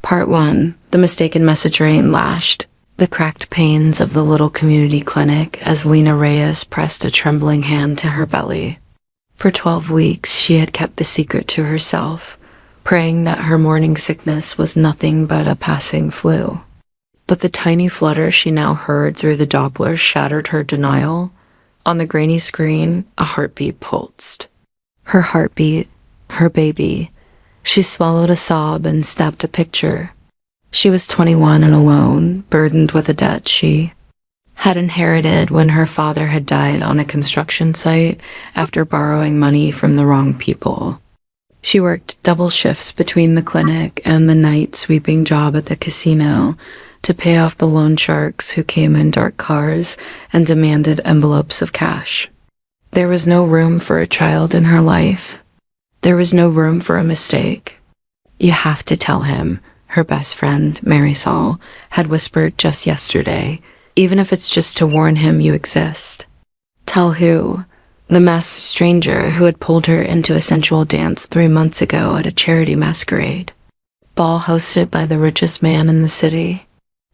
Part 1. The mistaken message rain lashed the cracked panes of the little community clinic as Lena Reyes pressed a trembling hand to her belly. For 12 weeks, she had kept the secret to herself, praying that her morning sickness was nothing but a passing flu. But the tiny flutter she now heard through the Doppler shattered her denial. On the grainy screen, a heartbeat pulsed. Her heartbeat, her baby. She swallowed a sob and snapped a picture. She was 21 and alone, burdened with a debt she had inherited when her father had died on a construction site after borrowing money from the wrong people. She worked double shifts between the clinic and the night sweeping job at the casino to pay off the loan sharks who came in dark cars and demanded envelopes of cash. There was no room for a child in her life. There was no room for a mistake. "You have to tell him," her best friend, Marisol, had whispered just yesterday, "even if it's just to warn him you exist." Tell who? The masked stranger who had pulled her into a sensual dance 3 months ago at a charity masquerade. Ball hosted by the richest man in the city.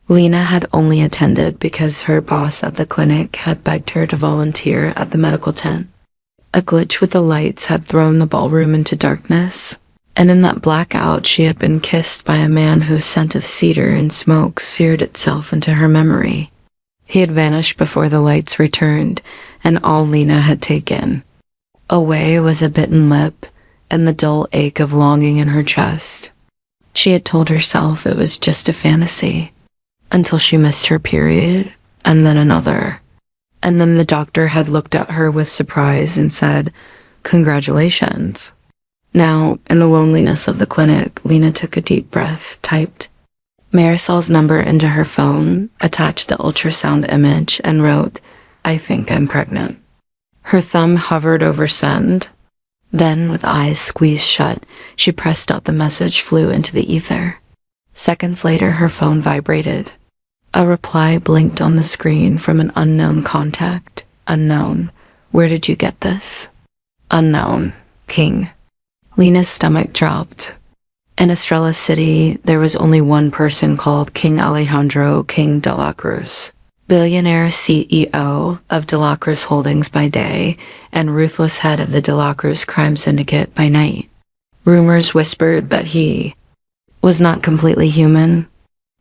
Lena had only attended because her boss at the clinic had begged her to volunteer at the medical tent. A glitch with the lights had thrown the ballroom into darkness, and in that blackout she had been kissed by a man whose scent of cedar and smoke seared itself into her memory. He had vanished before the lights returned, and all Lena had taken away was a bitten lip and the dull ache of longing in her chest. She had told herself it was just a fantasy, until she missed her period, and then another. And then the doctor had looked at her with surprise and said, "Congratulations." Now, in the loneliness of the clinic, Lena took a deep breath, typed Marisol's number into her phone, attached the ultrasound image, and wrote, "I think I'm pregnant." Her thumb hovered over send. Then, with eyes squeezed shut, she pressed out the message flew into the ether. Seconds later, her phone vibrated. A reply blinked on the screen from an unknown contact. Unknown. Where did you get this? Unknown. King. Lena's stomach dropped. In Estrella City, there was only one person called King Alejandro King de la Cruz, billionaire CEO of de la Cruz Holdings by day and ruthless head of the de la Cruz crime syndicate by night. Rumors whispered that he was not completely human.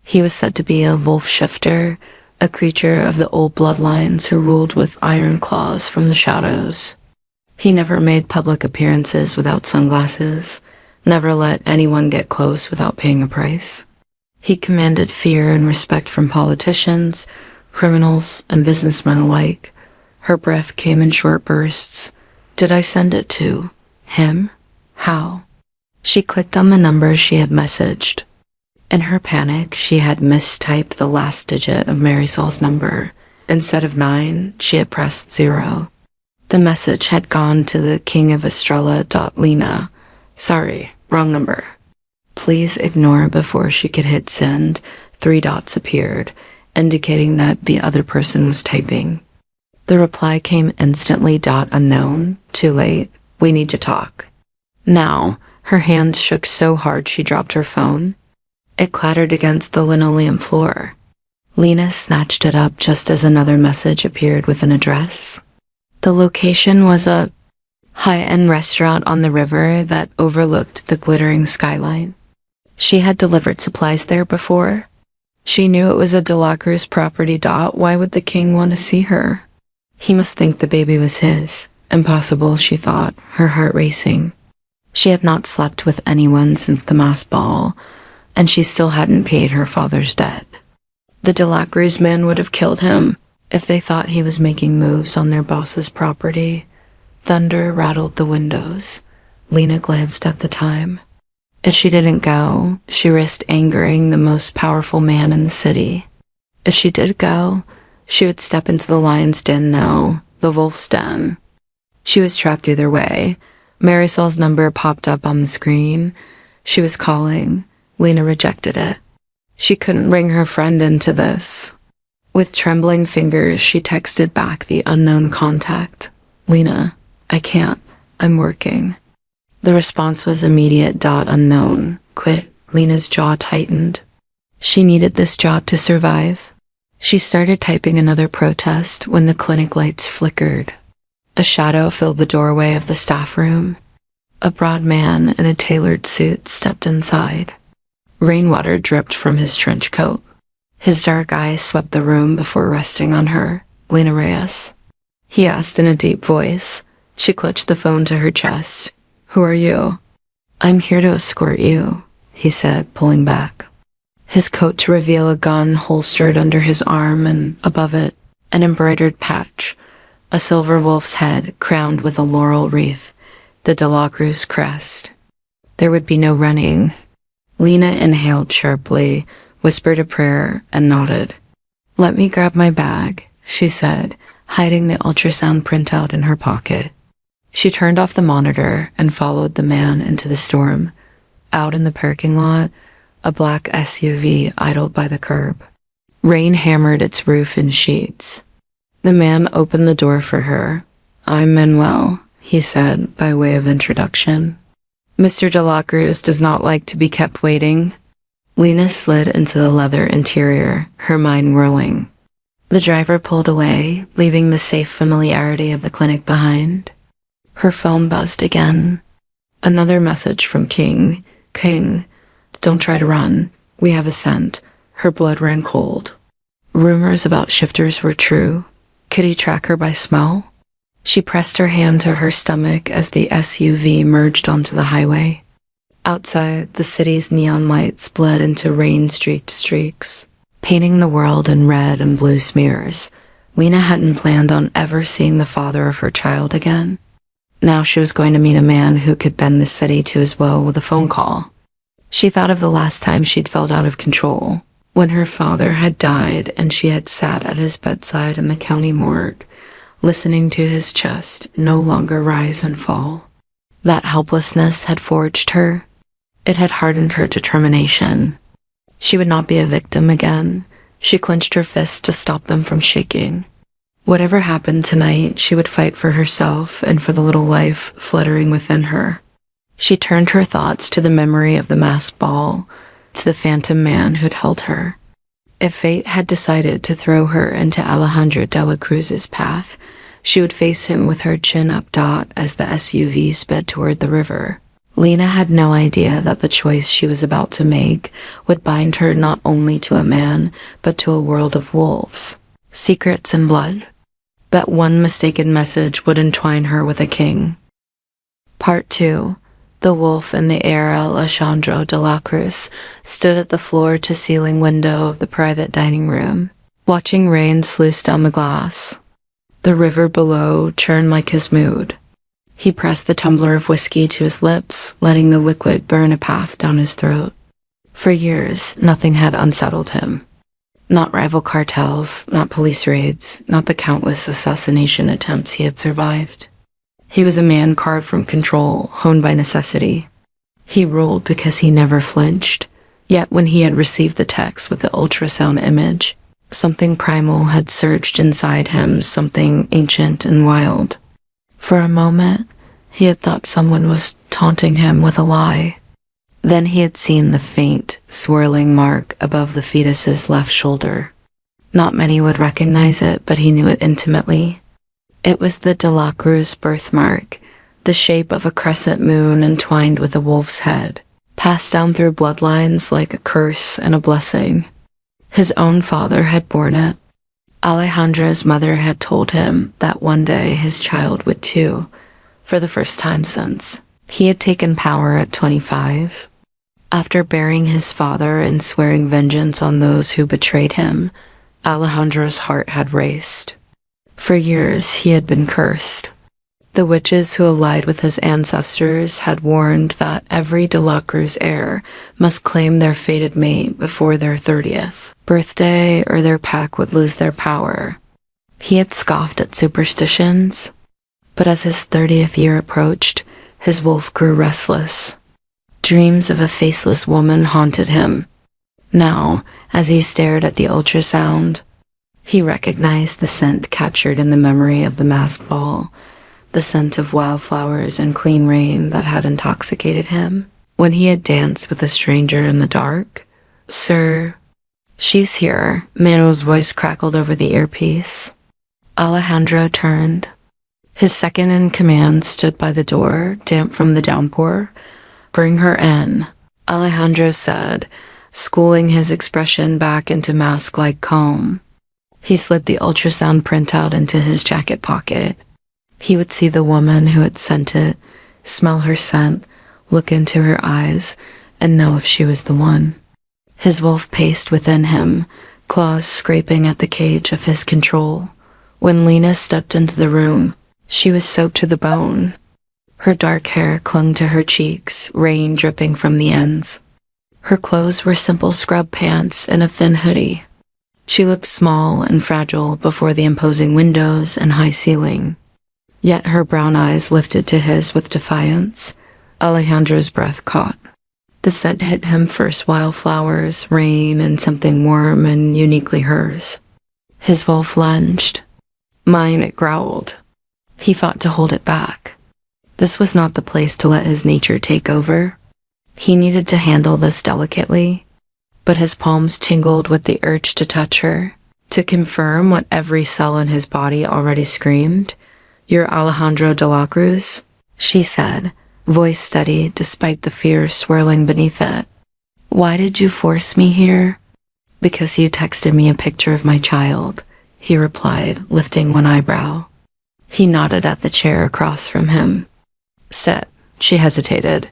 He was said to be a wolf shifter, a creature of the old bloodlines who ruled with iron claws from the shadows. He never made public appearances without sunglasses, never let anyone get close without paying a price. He commanded fear and respect from politicians, criminals, and businessmen alike. Her breath came in short bursts. Did I send it to him? How? She clicked on the numbers she had messaged. In her panic, she had mistyped the last digit of Marisol's number. Instead of 9, she had pressed 0. The message had gone to the King of Estrella.Lena. Sorry, wrong number. Please ignore before she could hit send. 3 dots appeared, indicating that the other person was typing. The reply came instantly. Unknown. Too late. We need to talk. Now, her hands shook so hard she dropped her phone. It clattered against the linoleum floor. Lena snatched it up just as another message appeared with an address. The location was a high-end restaurant on the river that overlooked the glittering skyline. She had delivered supplies there before. She knew it was a de la Cruz property. Why would the king want to see her? He must think the baby was his. Impossible, she thought, her heart racing. She had not slept with anyone since the mass ball, and she still hadn't paid her father's debt. The de la Cruz men would have killed him if they thought he was making moves on their boss's property. Thunder rattled the windows. Lena glanced at the time. If she didn't go, she risked angering the most powerful man in the city. If she did go, she would step into the lion's den now, the wolf's den. She was trapped either way. Marisol's number popped up on the screen. She was calling. Lena rejected it. She couldn't bring her friend into this. With trembling fingers, she texted back the unknown contact. Lena, I can't. I'm working. The response was immediate. Unknown. Quit Lena's jaw tightened. She needed this job to survive. She started typing another protest when the clinic lights flickered. A shadow filled the doorway of the staff room. A broad man in a tailored suit stepped inside. Rainwater dripped from his trench coat. His dark eyes swept the room before resting on her, Lena Reyes. He asked in a deep voice. She clutched the phone to her chest. "Who are you?" "I'm here to escort you," he said, pulling back. His coat to reveal a gun holstered under his arm, and above it, an embroidered patch, a silver wolf's head crowned with a laurel wreath, the De La Cruz crest. There would be no running. Lena inhaled sharply, whispered a prayer, and nodded. "Let me grab my bag," she said, hiding the ultrasound printout in her pocket. She turned off the monitor and followed the man into the storm. Out in the parking lot, a black SUV idled by the curb. Rain hammered its roof in sheets. The man opened the door for her. "I'm Manuel," he said by way of introduction. "Mr. De La Cruz does not like to be kept waiting." Lena slid into the leather interior, her mind whirling. The driver pulled away, leaving the safe familiarity of the clinic behind. Her phone buzzed again. Another message from King. "King, don't try to run. We have a scent." Her blood ran cold. Rumors about shifters were true. Could he track her by smell? She pressed her hand to her stomach as the SUV merged onto the highway. Outside, the city's neon lights bled into rain-streaked streaks, painting the world in red and blue smears. Lena hadn't planned on ever seeing the father of her child again. Now she was going to meet a man who could bend the city to his will with a phone call. She thought of the last time she'd felt out of control, when her father had died and she had sat at his bedside in the county morgue, listening to his chest no longer rise and fall. That helplessness had forged her. It had hardened her determination. She would not be a victim again. She clenched her fists to stop them from shaking. Whatever happened tonight, she would fight for herself and for the little life fluttering within her. She turned her thoughts to the memory of the masked ball, to the phantom man who'd held her. If fate had decided to throw her into Alejandro de la Cruz's path, she would face him with her chin up as the SUV sped toward the river. Lena had no idea that the choice she was about to make would bind her not only to a man, but to a world of wolves, secrets and blood. That one mistaken message would entwine her with a king. Part 2. The wolf in the air Alejandro de la Cruz stood at the floor-to-ceiling window of the private dining room, watching rain sluice down the glass. The river below churned like his mood. He pressed the tumbler of whiskey to his lips, letting the liquid burn a path down his throat. For years, nothing had unsettled him. Not rival cartels, not police raids, not the countless assassination attempts he had survived. He was a man carved from control, honed by necessity. He ruled because he never flinched. Yet when he had received the text with the ultrasound image, something primal had surged inside him, something ancient and wild. For a moment, he had thought someone was taunting him with a lie. Then he had seen the faint, swirling mark above the fetus's left shoulder. Not many would recognize it, but he knew it intimately. It was the De La Cruz birthmark, the shape of a crescent moon entwined with a wolf's head, passed down through bloodlines like a curse and a blessing. His own father had borne it. Alejandro's mother had told him that one day his child would too, for the first time since. He had taken power at 25. After burying his father and swearing vengeance on those who betrayed him, Alejandro's heart had raced. For years he had been cursed. The witches who allied with his ancestors had warned that every De La Cruz heir must claim their fated mate before their 30th birthday or their pack would lose their power. He had scoffed at superstitions, but as his 30th year approached, his wolf grew restless. Dreams of a faceless woman haunted him. Now, as he stared at the ultrasound, he recognized the scent captured in the memory of the masked ball, the scent of wildflowers and clean rain that had intoxicated him. when he had danced with a stranger in the dark. "Sir." "She's here," Manuel's voice crackled over the earpiece. Alejandro turned. His second in command stood by the door, damp from the downpour. "Bring her in," Alejandro said, schooling his expression back into mask-like calm. He slid the ultrasound printout into his jacket pocket. He would see the woman who had sent it, smell her scent, look into her eyes, and know if she was the one. His wolf paced within him, claws scraping at the cage of his control. When Lena stepped into the room, she was soaked to the bone. Her dark hair clung to her cheeks, rain dripping from the ends. Her clothes were simple scrub pants and a thin hoodie. She looked small and fragile before the imposing windows and high ceiling. Yet her brown eyes lifted to his with defiance. Alejandro's breath caught. The scent hit him first: wildflowers, rain, and something warm and uniquely hers. His wolf lunged. "Mine," it growled. He fought to hold it back. This was not the place to let his nature take over. He needed to handle this delicately, but his palms tingled with the urge to touch her, to confirm what every cell in his body already screamed. "You're Alejandro de la Cruz," she said, voice steady despite the fear swirling beneath it. "Why did you force me here?" "Because you texted me a picture of my child," he replied, lifting one eyebrow. He nodded at the chair across from him. "Sit." She hesitated.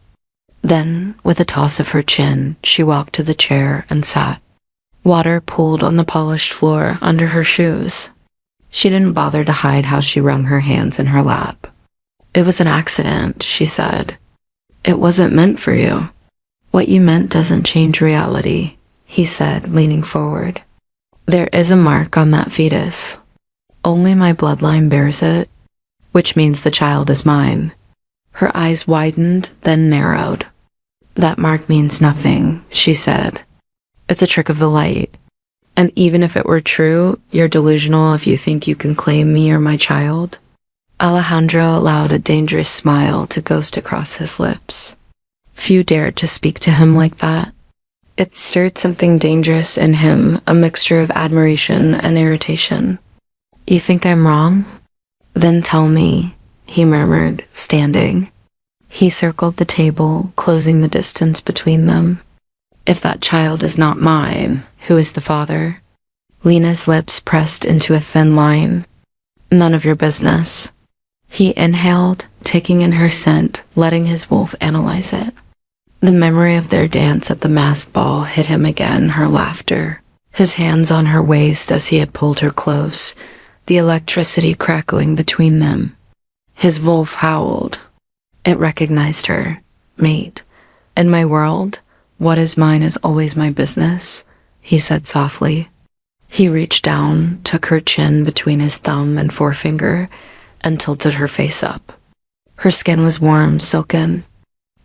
Then, with a toss of her chin, she walked to the chair and sat. Water pooled on the polished floor under her shoes. She didn't bother to hide how she wrung her hands in her lap. "It was an accident," she said. "It wasn't meant for you." "What you meant doesn't change reality," he said, leaning forward. "There is a mark on that fetus. Only my bloodline bears it, which means the child is mine." Her eyes widened, then narrowed. "That mark means nothing," she said. "It's a trick of the light. And even if it were true, you're delusional if you think you can claim me or my child." Alejandro allowed a dangerous smile to ghost across his lips. Few dared to speak to him like that. It stirred something dangerous in him, a mixture of admiration and irritation. "You think I'm wrong? Then tell me," he murmured, standing. He circled the table, closing the distance between them. "If that child is not mine, who is the father?" Lena's lips pressed into a thin line. "None of your business." He inhaled, taking in her scent, letting his wolf analyze it. The memory of their dance at the masked ball hit him again, her laughter, his hands on her waist as he had pulled her close, the electricity crackling between them. His wolf howled. It recognized her. "Mate. In my world, what is mine is always my business," he said softly. He reached down, took her chin between his thumb and forefinger, and tilted her face up. Her skin was warm, silken.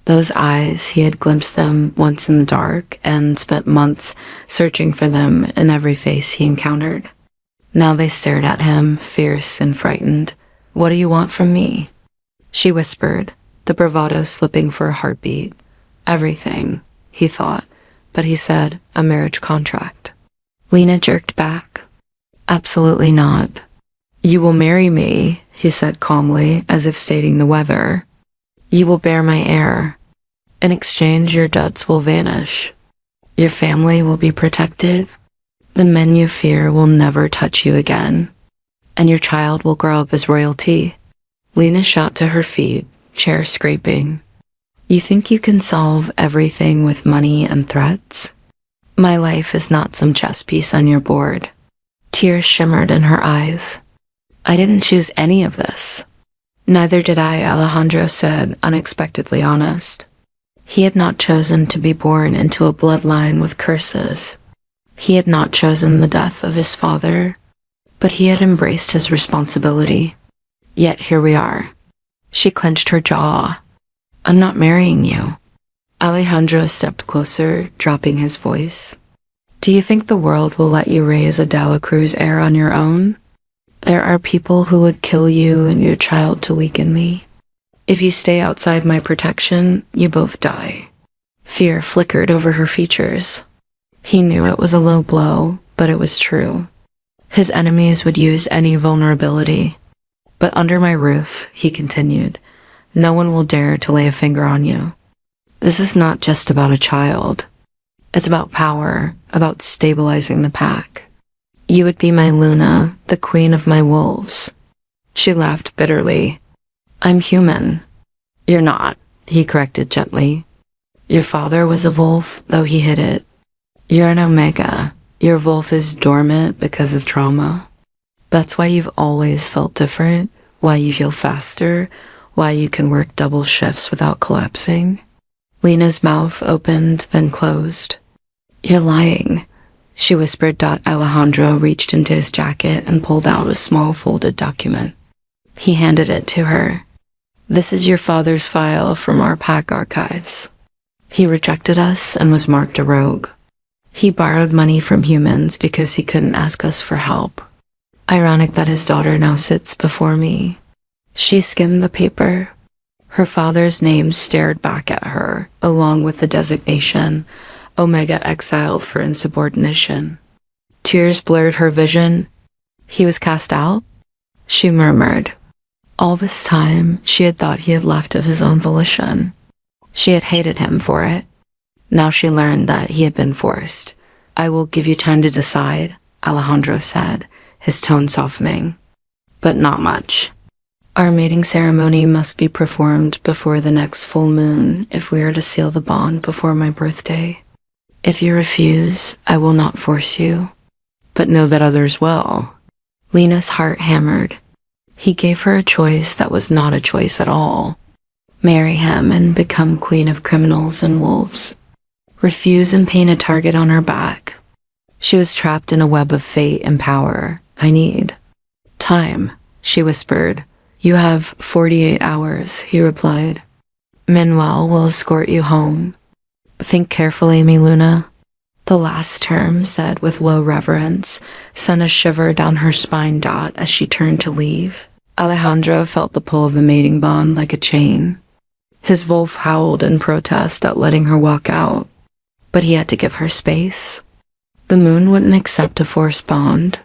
Those eyes, he had glimpsed them once in the dark and spent months searching for them in every face he encountered. Now they stared at him, fierce and frightened. "What do you want from me?" She whispered, the bravado slipping for a heartbeat. "Everything," he thought, but he said, "a marriage contract." Lena jerked back. "Absolutely not." "You will marry me," he said calmly, as if stating the weather. "You will bear my heir. In exchange, your debts will vanish. Your family will be protected. The men you fear will never touch you again. And your child will grow up as royalty." Lena shot to her feet, chair scraping. "You think you can solve everything with money and threats? My life is not some chess piece on your board." Tears shimmered in her eyes. "I didn't choose any of this." "Neither did I," Alejandro said, unexpectedly honest. He had not chosen to be born into a bloodline with curses. He had not chosen the death of his father, but he had embraced his responsibility. Yet here we are. She clenched her jaw. "I'm not marrying you." Alejandro stepped closer, dropping his voice. "Do you think the world will let you raise a De La Cruz heir on your own? There are people who would kill you and your child to weaken me. If you stay outside my protection, you both die. Fear flickered over her features. He knew it was a low blow, but it was true. His enemies would use any vulnerability. But under my roof, he continued, no one will dare to lay a finger on you. This is not just about a child. It's about power, about stabilizing the pack. You would be my Luna, the queen of my wolves. She laughed bitterly. I'm human. You're not, he corrected gently. Your father was a wolf, though he hid it. You're an Omega. Your wolf is dormant because of trauma. That's why you've always felt different, why you feel faster, why you can work double shifts without collapsing. Lena's mouth opened, then closed. You're lying, she whispered. Alejandro reached into his jacket and pulled out a small folded document. He handed it to her. This is your father's file from our pack archives. He rejected us and was marked a rogue. He borrowed money from humans because he couldn't ask us for help. Ironic that his daughter now sits before me. She skimmed the paper. Her father's name stared back at her, along with the designation, Omega exiled for insubordination. Tears blurred her vision. He was cast out? She murmured. All this time, she had thought he had left of his own volition. She had hated him for it. Now she learned that he had been forced. I will give you time to decide, Alejandro said, his tone softening. But not much. Our mating ceremony must be performed before the next full moon if we are to seal the bond before my birthday. If you refuse, I will not force you. But know that others will. Lena's heart hammered. He gave her a choice that was not a choice at all. Marry him and become queen of criminals and wolves. Refuse and paint a target on her back. She was trapped in a web of fate and power. I need time, she whispered. You have 48 hours, he replied. Manuel will escort you home. Think carefully, mi Luna. The last term, said with low reverence, sent a shiver down her spine. As she turned to leave, Alejandro felt the pull of the mating bond like a chain. His wolf howled in protest at letting her walk out, but he had to give her space. The moon wouldn't accept a forced bond.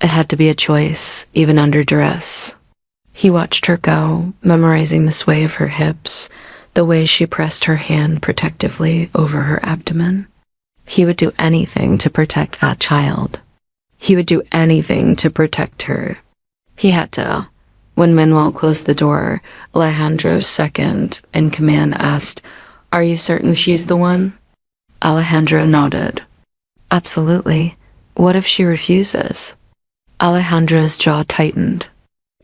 It had to be a choice, even under duress. He watched her go, memorizing the sway of her hips, the way she pressed her hand protectively over her abdomen. He would do anything to protect that child. He would do anything to protect her. He had to. When Manuel closed the door, Alejandro's second in command asked, Are you certain she's the one? Alejandro nodded. Absolutely. What if she refuses? Alejandro's jaw tightened.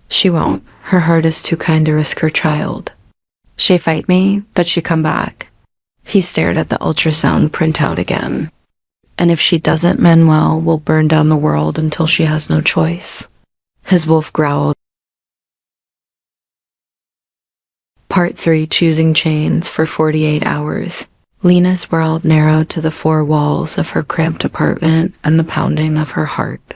She won't. Her heart is too kind to risk her child. She fight me, but she come back. He stared at the ultrasound printout again. And if she doesn't, Manuel will burn down the world until she has no choice. His wolf growled. Part 3. Choosing chains for 48 hours. Lena's world narrowed to the four walls of her cramped apartment and the pounding of her heart.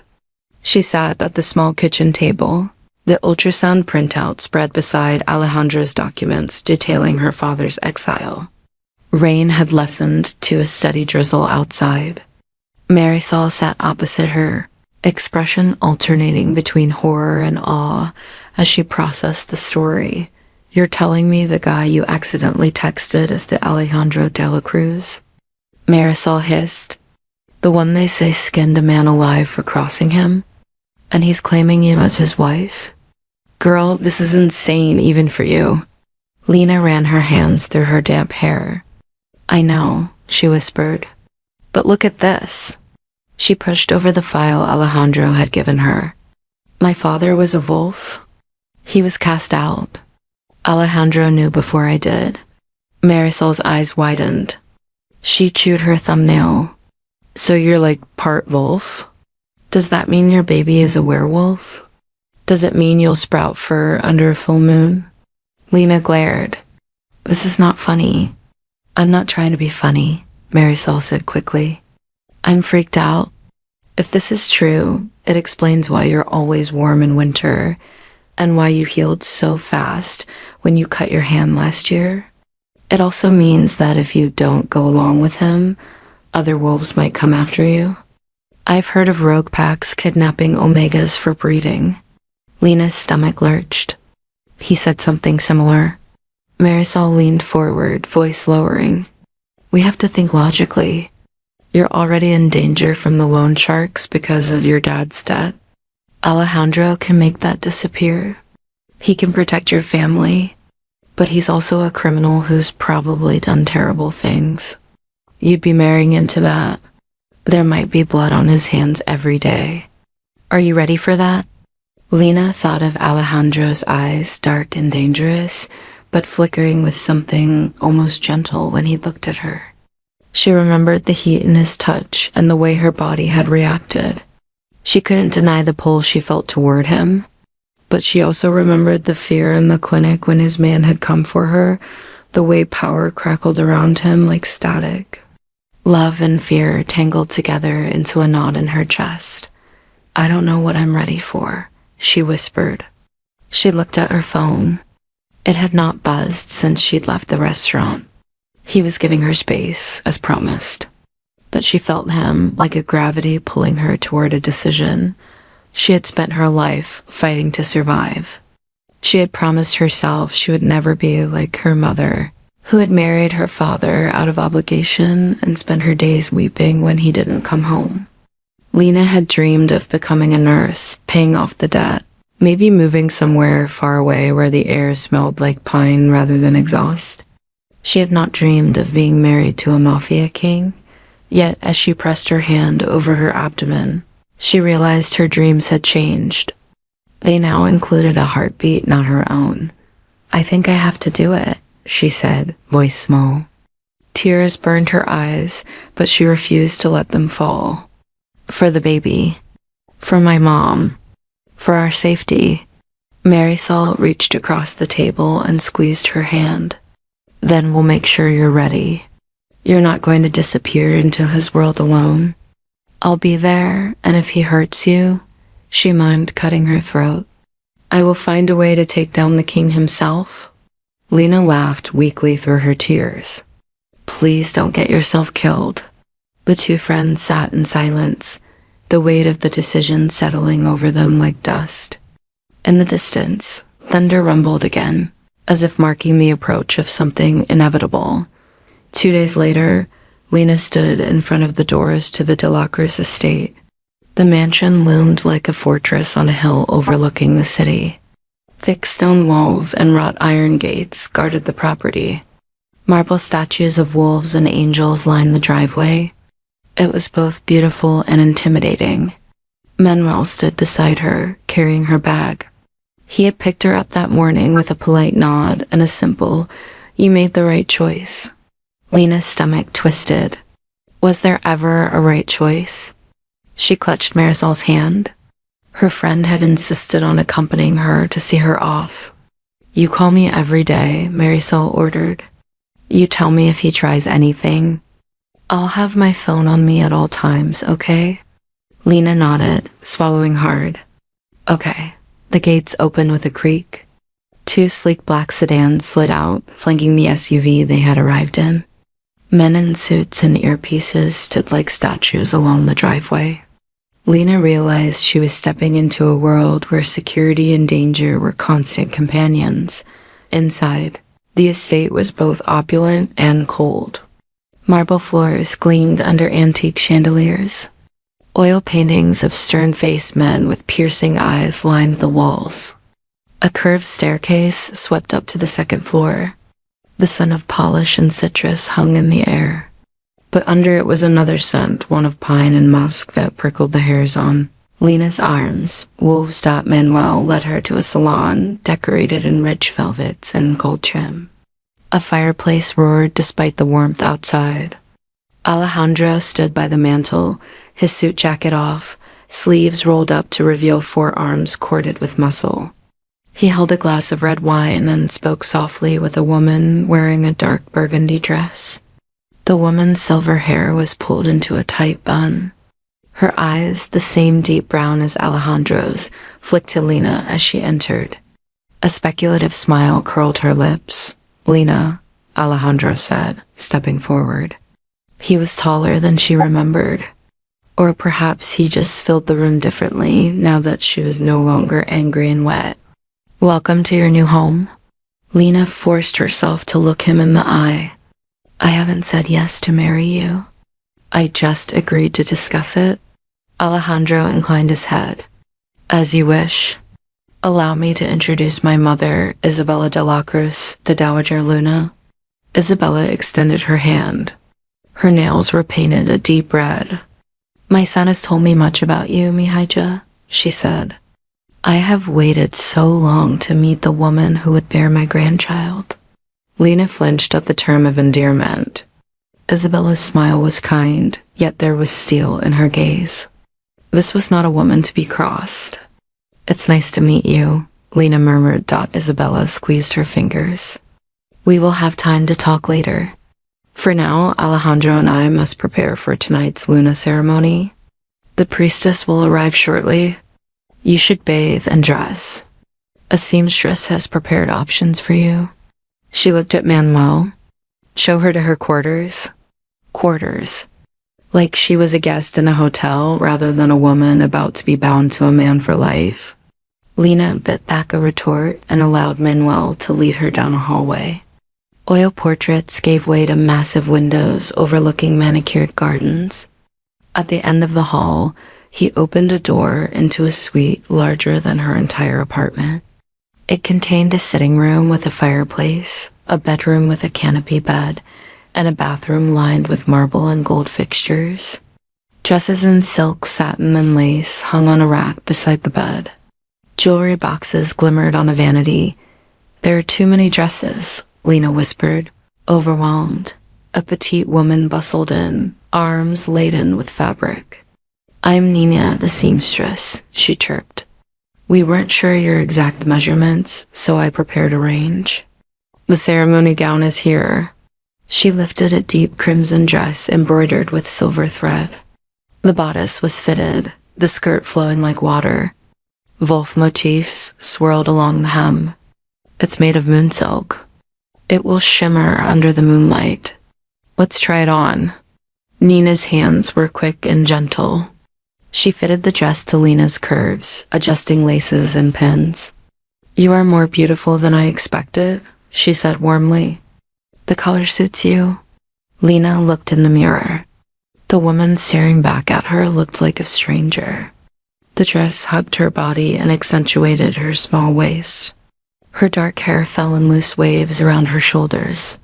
She sat at the small kitchen table, the ultrasound printout spread beside Alejandro's documents detailing her father's exile. Rain had lessened to a steady drizzle outside. Marisol sat opposite her, expression alternating between horror and awe as she processed the story. You're telling me the guy you accidentally texted is the Alejandro de la Cruz? Marisol hissed. The one they say skinned a man alive for crossing him? And he's claiming you as his wife? Girl, this is insane even for you. Lena ran her hands through her damp hair. I know, she whispered. But look at this. She pushed over the file Alejandro had given her. My father was a wolf. He was cast out. Alejandro knew before I did. Marisol's eyes widened. She chewed her thumbnail. So you're like part wolf? Does that mean your baby is a werewolf? Does it mean you'll sprout fur under a full moon? Lena glared. This is not funny. I'm not trying to be funny, Marisol said quickly. I'm freaked out. If this is true, it explains why you're always warm in winter, and why you healed so fast when you cut your hand last year. It also means that if you don't go along with him, other wolves might come after you. I've heard of rogue packs kidnapping omegas for breeding. Lena's stomach lurched. He said something similar. Marisol leaned forward, voice lowering. We have to think logically. You're already in danger from the loan sharks because of your dad's debt. Alejandro can make that disappear. He can protect your family, but he's also a criminal who's probably done terrible things. You'd be marrying into that. There might be blood on his hands every day. Are you ready for that? Lena thought of Alejandro's eyes, dark and dangerous, but flickering with something almost gentle when he looked at her. She remembered the heat in his touch and the way her body had reacted. She couldn't deny the pull she felt toward him, but she also remembered the fear in the clinic when his man had come for her, the way power crackled around him like static. Love and fear tangled together into a knot in her chest. I don't know what I'm ready for, she whispered. She looked at her phone. It had not buzzed since she'd left the restaurant. He was giving her space, as promised. But she felt him like a gravity pulling her toward a decision. She had spent her life fighting to survive. She had promised herself she would never be like her mother, who had married her father out of obligation and spent her days weeping when he didn't come home. Lena had dreamed of becoming a nurse, paying off the debt, maybe moving somewhere far away where the air smelled like pine rather than exhaust. She had not dreamed of being married to a mafia king, yet as she pressed her hand over her abdomen, she realized her dreams had changed. They now included a heartbeat not her own. I think I have to do it, she said, voice small. Tears burned her eyes, but she refused to let them fall. For the baby. For my mom. For our safety. Marisol reached across the table and squeezed her hand. Then we'll make sure you're ready. You're not going to disappear into his world alone. I'll be there, and if he hurts you, she mimed cutting her throat. I will find a way to take down the king himself. Lena laughed weakly through her tears. Please don't get yourself killed. The two friends sat in silence, the weight of the decision settling over them like dust. In the distance, thunder rumbled again, as if marking the approach of something inevitable. 2 days later, Lena stood in front of the doors to the Delacroix estate. The mansion loomed like a fortress on a hill overlooking the city. Thick stone walls and wrought iron gates guarded the property. Marble statues of wolves and angels lined the driveway. It was both beautiful and intimidating. Manuel stood beside her, carrying her bag. He had picked her up that morning with a polite nod and a simple, "You made the right choice." Lena's stomach twisted. Was there ever a right choice? She clutched Marisol's hand. Her friend had insisted on accompanying her to see her off. You call me every day, Marisol ordered. You tell me if he tries anything. I'll have my phone on me at all times, okay? Lena nodded, swallowing hard. Okay. The gates opened with a creak. 2 sleek black sedans slid out, flanking the SUV they had arrived in. Men in suits and earpieces stood like statues along the driveway. Lena realized she was stepping into a world where security and danger were constant companions. Inside, the estate was both opulent and cold. Marble floors gleamed under antique chandeliers. Oil paintings of stern-faced men with piercing eyes lined the walls. A curved staircase swept up to the second floor. The scent of polish and citrus hung in the air. But under it was another scent, one of pine and musk that prickled the hairs on Lena's arms. Wolves. Manuel led her to a salon decorated in rich velvets and gold trim. A fireplace roared despite the warmth outside. Alejandro stood by the mantel, his suit jacket off, sleeves rolled up to reveal forearms corded with muscle. He held a glass of red wine and spoke softly with a woman wearing a dark burgundy dress. The woman's silver hair was pulled into a tight bun. Her eyes, the same deep brown as Alejandro's, flicked to Lena as she entered. A speculative smile curled her lips. Lena, Alejandro said, stepping forward. He was taller than she remembered. Or perhaps he just filled the room differently now that she was no longer angry and wet. Welcome to your new home. Lena forced herself to look him in the eye. I haven't said yes to marry you. I just agreed to discuss it. Alejandro inclined his head. As you wish. Allow me to introduce my mother, Isabella de la Cruz, the Dowager Luna. Isabella extended her hand. Her nails were painted a deep red. My son has told me much about you, Mihija, she said. I have waited so long to meet the woman who would bear my grandchild. Lena flinched at the term of endearment. Isabella's smile was kind, yet there was steel in her gaze. This was not a woman to be crossed. It's nice to meet you, Lena murmured. Isabella squeezed her fingers. We will have time to talk later. For now, Alejandro and I must prepare for tonight's Luna ceremony. The priestess will arrive shortly. You should bathe and dress. A seamstress has prepared options for you. She looked at Manuel. Show her to her quarters. Quarters. Like she was a guest in a hotel rather than a woman about to be bound to a man for life. Lena bit back a retort and allowed Manuel to lead her down a hallway. Oil portraits gave way to massive windows overlooking manicured gardens. At the end of the hall, he opened a door into a suite larger than her entire apartment. It contained a sitting room with a fireplace, a bedroom with a canopy bed, and a bathroom lined with marble and gold fixtures. Dresses in silk, satin, and lace hung on a rack beside the bed. Jewelry boxes glimmered on a vanity. There are too many dresses, Lena whispered, overwhelmed. A petite woman bustled in, arms laden with fabric. I'm Nina, the seamstress, she chirped. We weren't sure your exact measurements, so I prepared a range. The ceremony gown is here. She lifted a deep crimson dress embroidered with silver thread. The bodice was fitted, the skirt flowing like water. Wolf motifs swirled along the hem. It's made of moon silk. It will shimmer under the moonlight. Let's try it on. Nina's hands were quick and gentle. She fitted the dress to Lena's curves, adjusting laces and pins. You are more beautiful than I expected, she said warmly. The color suits you. Lena looked in the mirror. The woman staring back at her looked like a stranger. The dress hugged her body and accentuated her small waist. Her dark hair fell in loose waves around her shoulders.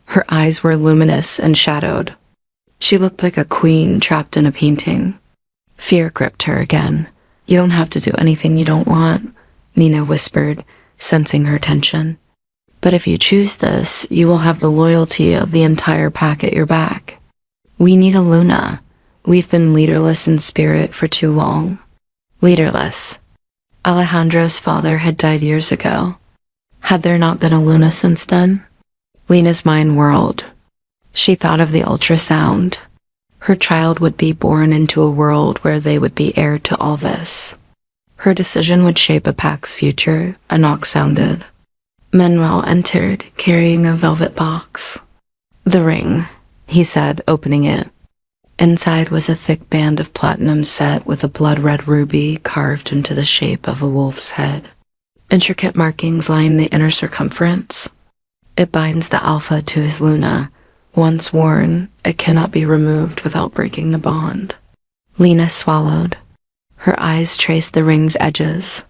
Her eyes were luminous and shadowed. She looked like a queen trapped in a painting. Fear gripped her again. You don't have to do anything you don't want, Nina whispered, sensing her tension. But if you choose this, you will have the loyalty of the entire pack at your back. We need a Luna. We've been leaderless in spirit for too long. Leaderless. Alejandro's father had died years ago. Had there not been a Luna since then? Lena's mind whirled. She thought of the ultrasound. Her child would be born into a world where they would be heir to all this. Her decision would shape a pack's future, a knock sounded. Manuel entered, carrying a velvet box. The ring, he said, opening it. Inside was a thick band of platinum set with a blood-red ruby carved into the shape of a wolf's head. Intricate markings line the inner circumference. It binds the Alpha to his Luna. Once worn, it cannot be removed without breaking the bond. Lena swallowed. Her eyes traced the ring's edges.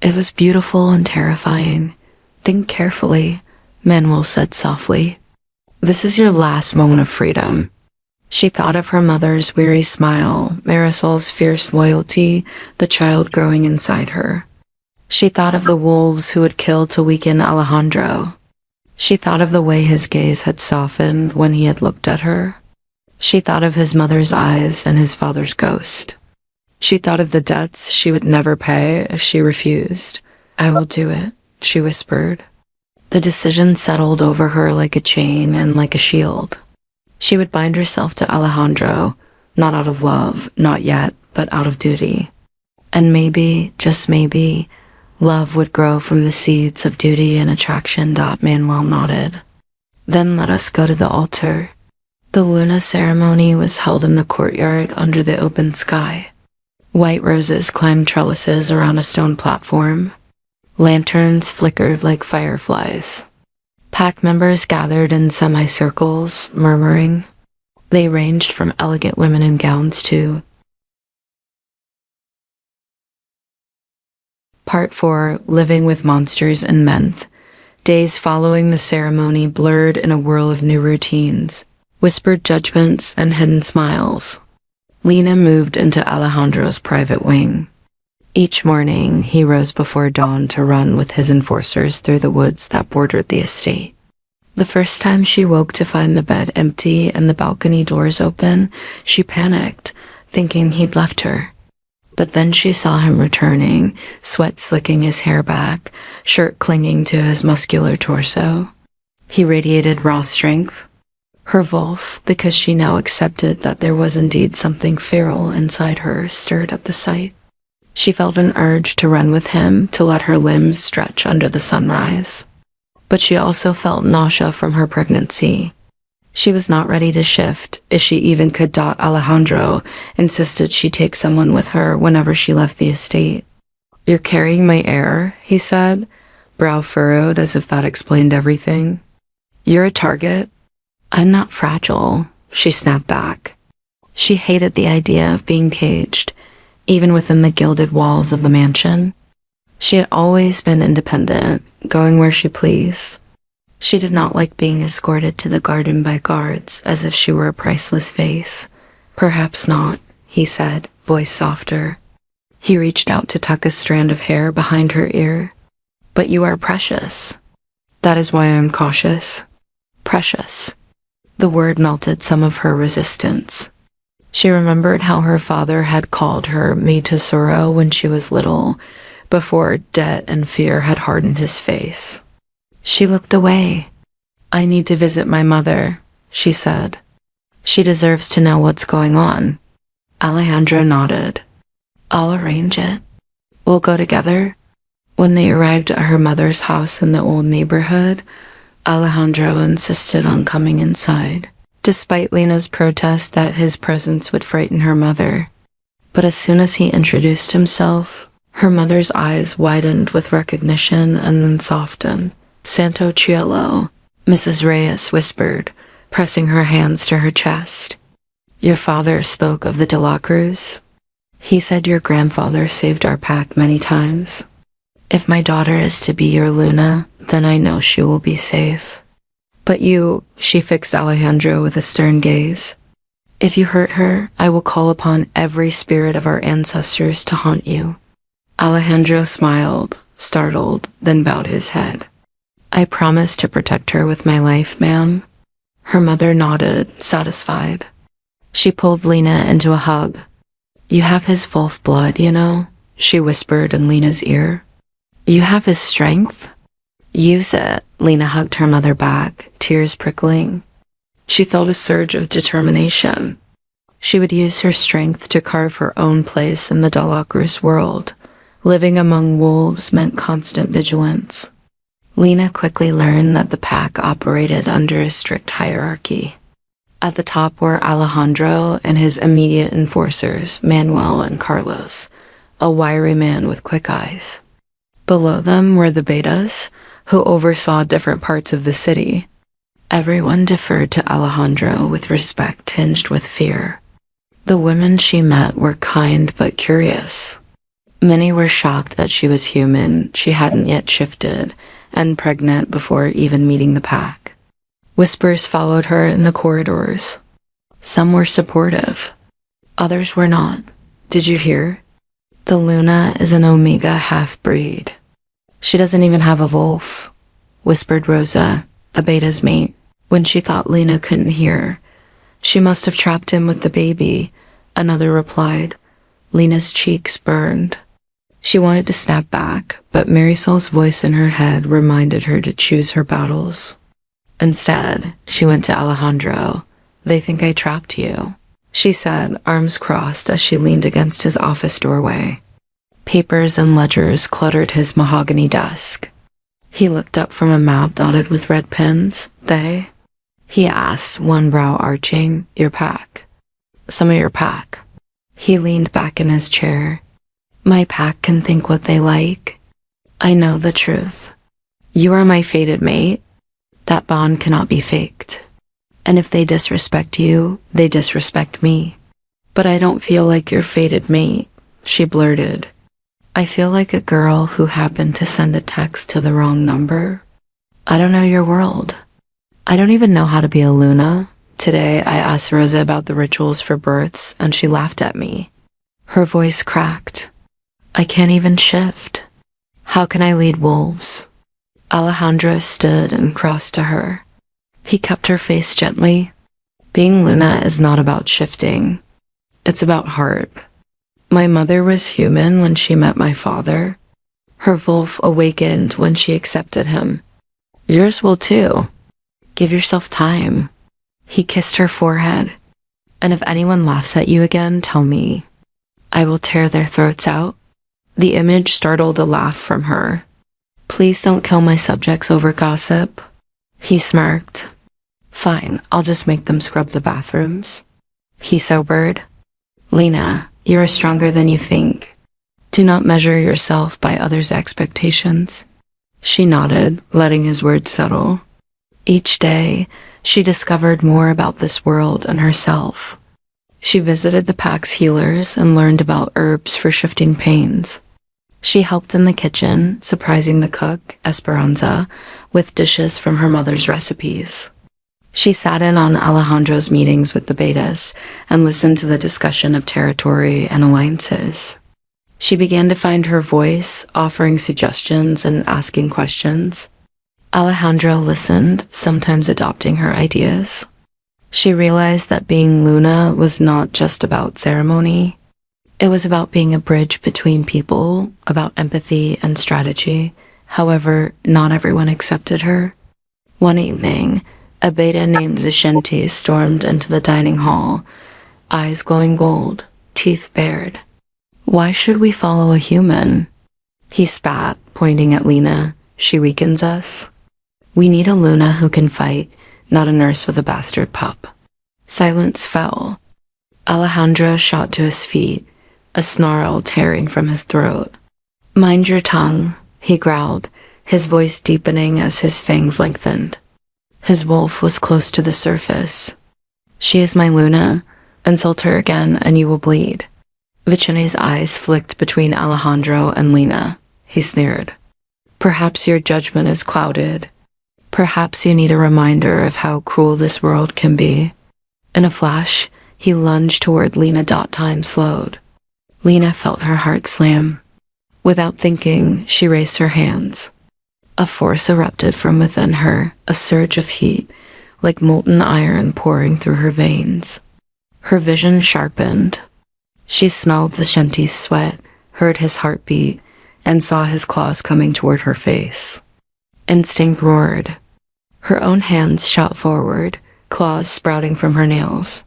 It was beautiful and terrifying. Think carefully, Manuel said softly. This is your last moment of freedom. She thought of her mother's weary smile, Marisol's fierce loyalty, the child growing inside her. She thought of the wolves who would kill to weaken Alejandro. She thought of the way his gaze had softened when he had looked at her. She thought of his mother's eyes and his father's ghost. She thought of the debts she would never pay if she refused. I will do it, she whispered. The decision settled over her like a chain and like a shield. She would bind herself to Alejandro, not out of love, not yet, but out of duty. And maybe, just maybe, love would grow from the seeds of duty and attraction. Manuel nodded. Then let us go to the altar. The Luna ceremony was held in the courtyard under the open sky. White roses climbed trellises around a stone platform. Lanterns flickered like fireflies. Pack members gathered in semicircles, murmuring. They ranged from elegant women in gowns to... Part 4, Living with Monsters in Menth. Days following the ceremony blurred in a whirl of new routines, whispered judgments and hidden smiles. Lena moved into Alejandro's private wing. Each morning, he rose before dawn to run with his enforcers through the woods that bordered the estate. The first time she woke to find the bed empty and the balcony doors open, she panicked, thinking he'd left her. But then she saw him returning, sweat slicking his hair back, shirt clinging to his muscular torso. He radiated raw strength. Her Wolf, because she now accepted that there was indeed something feral inside her, stirred at the sight. She felt an urge to run with him, to let her limbs stretch under the sunrise. But she also felt nausea from her pregnancy. She was not ready to shift, if she even could. Alejandro insisted she take someone with her whenever she left the estate. "You're carrying my heir," he said, brow furrowed as if that explained everything. "You're a target." "I'm not fragile," she snapped back. She hated the idea of being caged, even within the gilded walls of the mansion. She had always been independent, going where she pleased. She did not like being escorted to the garden by guards as if she were a priceless vase. "Perhaps not," he said, voice softer. He reached out to tuck a strand of hair behind her ear. "But you are precious." "That is why I am cautious." Precious. The word melted some of her resistance. She remembered how her father had called her "me tesoro" when she was little, before debt and fear had hardened his face. She looked away. "I need to visit my mother," she said. "She deserves to know what's going on." Alejandro nodded. "I'll arrange it. We'll go together." When they arrived at her mother's house in the old neighborhood, Alejandro insisted on coming inside, despite Lena's protest that his presence would frighten her mother. But as soon as he introduced himself, her mother's eyes widened with recognition and then softened. "Santo Cielo," Mrs. Reyes whispered, pressing her hands to her chest. "Your father spoke of the De La Cruz. He said your grandfather saved our pack many times. If my daughter is to be your Luna, then I know she will be safe. But you," she fixed Alejandro with a stern gaze. "If you hurt her, I will call upon every spirit of our ancestors to haunt you." Alejandro smiled, startled, then bowed his head. "I promise to protect her with my life, ma'am." Her mother nodded, satisfied. She pulled Lena into a hug. "You have his wolf blood, you know," she whispered in Lena's ear. "You have his strength. Use it." Lena hugged her mother back, tears prickling. She felt a surge of determination. She would use her strength to carve her own place in the De La Cruz world. Living among wolves meant constant vigilance. Lena quickly learned that the pack operated under a strict hierarchy. At the top were Alejandro and his immediate enforcers, Manuel and Carlos, a wiry man with quick eyes. Below them were the betas, who oversaw different parts of the city. Everyone deferred to Alejandro with respect tinged with fear. The women she met were kind but curious. Many were shocked that she was human, she hadn't yet shifted, and pregnant before even meeting the pack. Whispers followed her in the corridors. Some were supportive. Others were not. "Did you hear? The Luna is an Omega half-breed. She doesn't even have a wolf," whispered Rosa, a beta's mate, when she thought Lena couldn't hear. "She must have trapped him with the baby," another replied. Lena's cheeks burned. She wanted to snap back, but Marisol's voice in her head reminded her to choose her battles. Instead, she went to Alejandro. "They think I trapped you," she said, arms crossed as she leaned against his office doorway. Papers and ledgers cluttered his mahogany desk. He looked up from a map dotted with red pins. He asked, one brow arching. Your pack. Some of your pack. He leaned back in his chair. My pack can think what they like. I know the truth. You are my fated mate. That bond cannot be faked. And if they disrespect you, they disrespect me. But I don't feel like your fated mate, she blurted. I feel like a girl who happened to send a text to the wrong number. I don't know your world. I don't even know how to be a Luna. Today, I asked Rosa about the rituals for births, and she laughed at me. Her voice cracked. I can't even shift. How can I lead wolves? Alejandra stood and crossed to her. He kept her face gently. Being Luna is not about shifting. It's about heart. My mother was human when she met my father. Her wolf awakened when she accepted him. Yours will too. Give yourself time. He kissed her forehead. And if anyone laughs at you again, tell me. I will tear their throats out. The image startled a laugh from her. Please don't kill my subjects over gossip. He smirked. Fine, I'll just make them scrub the bathrooms. He sobered. Lena, you are stronger than you think. Do not measure yourself by others' expectations. She nodded, letting his words settle. Each day, she discovered more about this world and herself. She visited the pack's healers and learned about herbs for shifting pains. She helped in the kitchen, surprising the cook, Esperanza, with dishes from her mother's recipes. She sat in on Alejandro's meetings with the betas and listened to the discussion of territory and alliances. She began to find her voice, offering suggestions and asking questions. Alejandro listened, sometimes adopting her ideas. She realized that being Luna was not just about ceremony. It was about being a bridge between people, about empathy and strategy. However, not everyone accepted her. One evening, a beta named Vicente stormed into the dining hall, eyes glowing gold, teeth bared. Why should we follow a human? He spat, pointing at Lena. She weakens us. We need a Luna who can fight, not a nurse with a bastard pup. Silence fell. Alejandro shot to his feet, a snarl tearing from his throat. Mind your tongue, he growled, his voice deepening as his fangs lengthened. His wolf was close to the surface. She is my Luna. Insult her again and you will bleed. Vicente's eyes flicked between Alejandro and Lena. He sneered. Perhaps your judgment is clouded. Perhaps you need a reminder of how cruel this world can be. In a flash, he lunged toward Lena. Time slowed. Lena felt her heart slam. Without thinking, she raised her hands. A force erupted from within her, a surge of heat, like molten iron pouring through her veins. Her vision sharpened. She smelled Vicente's sweat, heard his heartbeat, and saw his claws coming toward her face. Instinct roared. Her own hands shot forward, claws sprouting from her nails.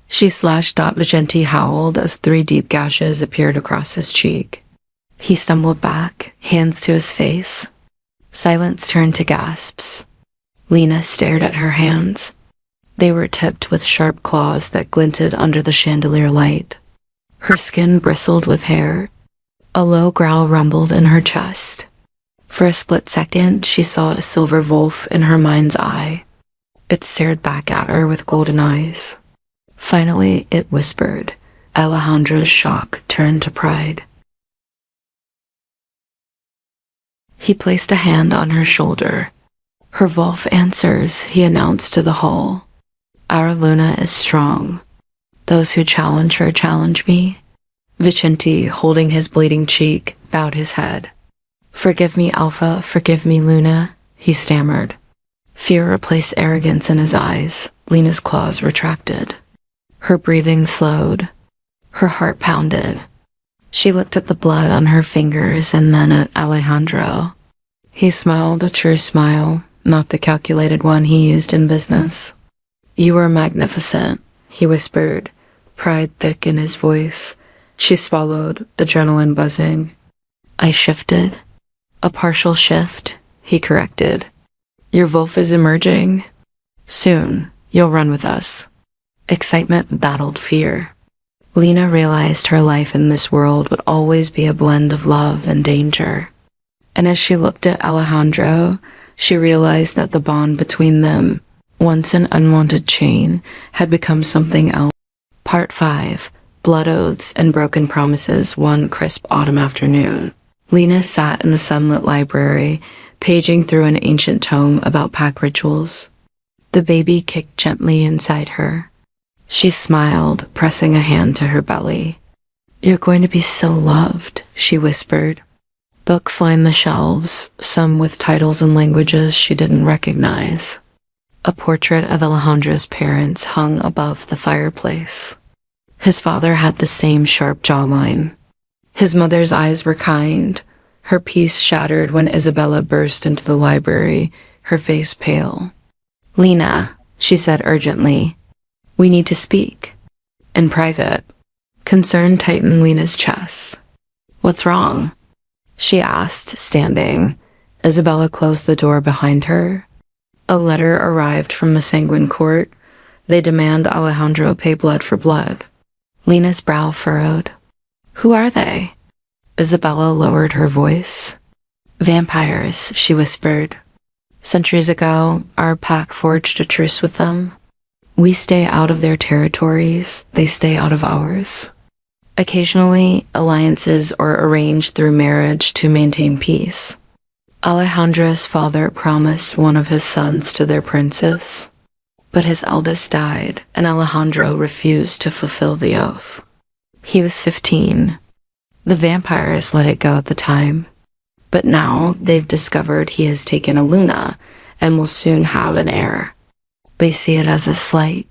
She slashed. Vicente howled as 3 deep gashes appeared across his cheek. He stumbled back, hands to his face. Silence turned to gasps. Lena stared at her hands. They were tipped with sharp claws that glinted under the chandelier light. Her skin bristled with hair. A low growl rumbled in her chest. For a split second, she saw a silver wolf in her mind's eye. It stared back at her with golden eyes. Finally, it whispered. Alejandro's shock turned to pride. He placed a hand on her shoulder. Her wolf answers, he announced to the hall. Our Luna is strong. Those who challenge her challenge me. Vicente, holding his bleeding cheek, bowed his head. Forgive me, Alpha, forgive me, Luna, he stammered. Fear replaced arrogance in his eyes. Lena's claws retracted. Her breathing slowed. Her heart pounded. She looked at the blood on her fingers and then at Alejandro. He smiled a true smile, not the calculated one he used in business. You are magnificent, he whispered, pride thick in his voice. She swallowed, adrenaline buzzing. I shifted. A partial shift, he corrected. Your wolf is emerging. Soon, you'll run with us." Excitement battled fear. Lena realized her life in this world would always be a blend of love and danger. And as she looked at Alejandro, she realized that the bond between them, once an unwanted chain, had become something else. Part 5. Blood Oaths and Broken Promises. One crisp autumn afternoon, Lena sat in the sunlit library, paging through an ancient tome about pack rituals. The baby kicked gently inside her. She smiled, pressing a hand to her belly. "You're going to be so loved," she whispered. Books lined the shelves, some with titles in languages she didn't recognize. A portrait of Alejandro's parents hung above the fireplace. His father had the same sharp jawline. His mother's eyes were kind. Her peace shattered when Isabella burst into the library, her face pale. "Lena," she said urgently, "we need to speak. In private." Concern tightened Lena's chest. "What's wrong?" she asked, standing. Isabella closed the door behind her. "A letter arrived from the Sanguine Court. They demand Alejandro pay blood for blood." Lena's brow furrowed. "Who are they?" Isabella lowered her voice. "Vampires," she whispered. "Centuries ago, our pack forged a truce with them. We stay out of their territories, they stay out of ours. Occasionally, alliances are arranged through marriage to maintain peace. Alejandro's father promised one of his sons to their princess, but his eldest died, and Alejandro refused to fulfill the oath. He was 15. The vampires let it go at the time, but now they've discovered he has taken a Luna and will soon have an heir. They see it as a slight.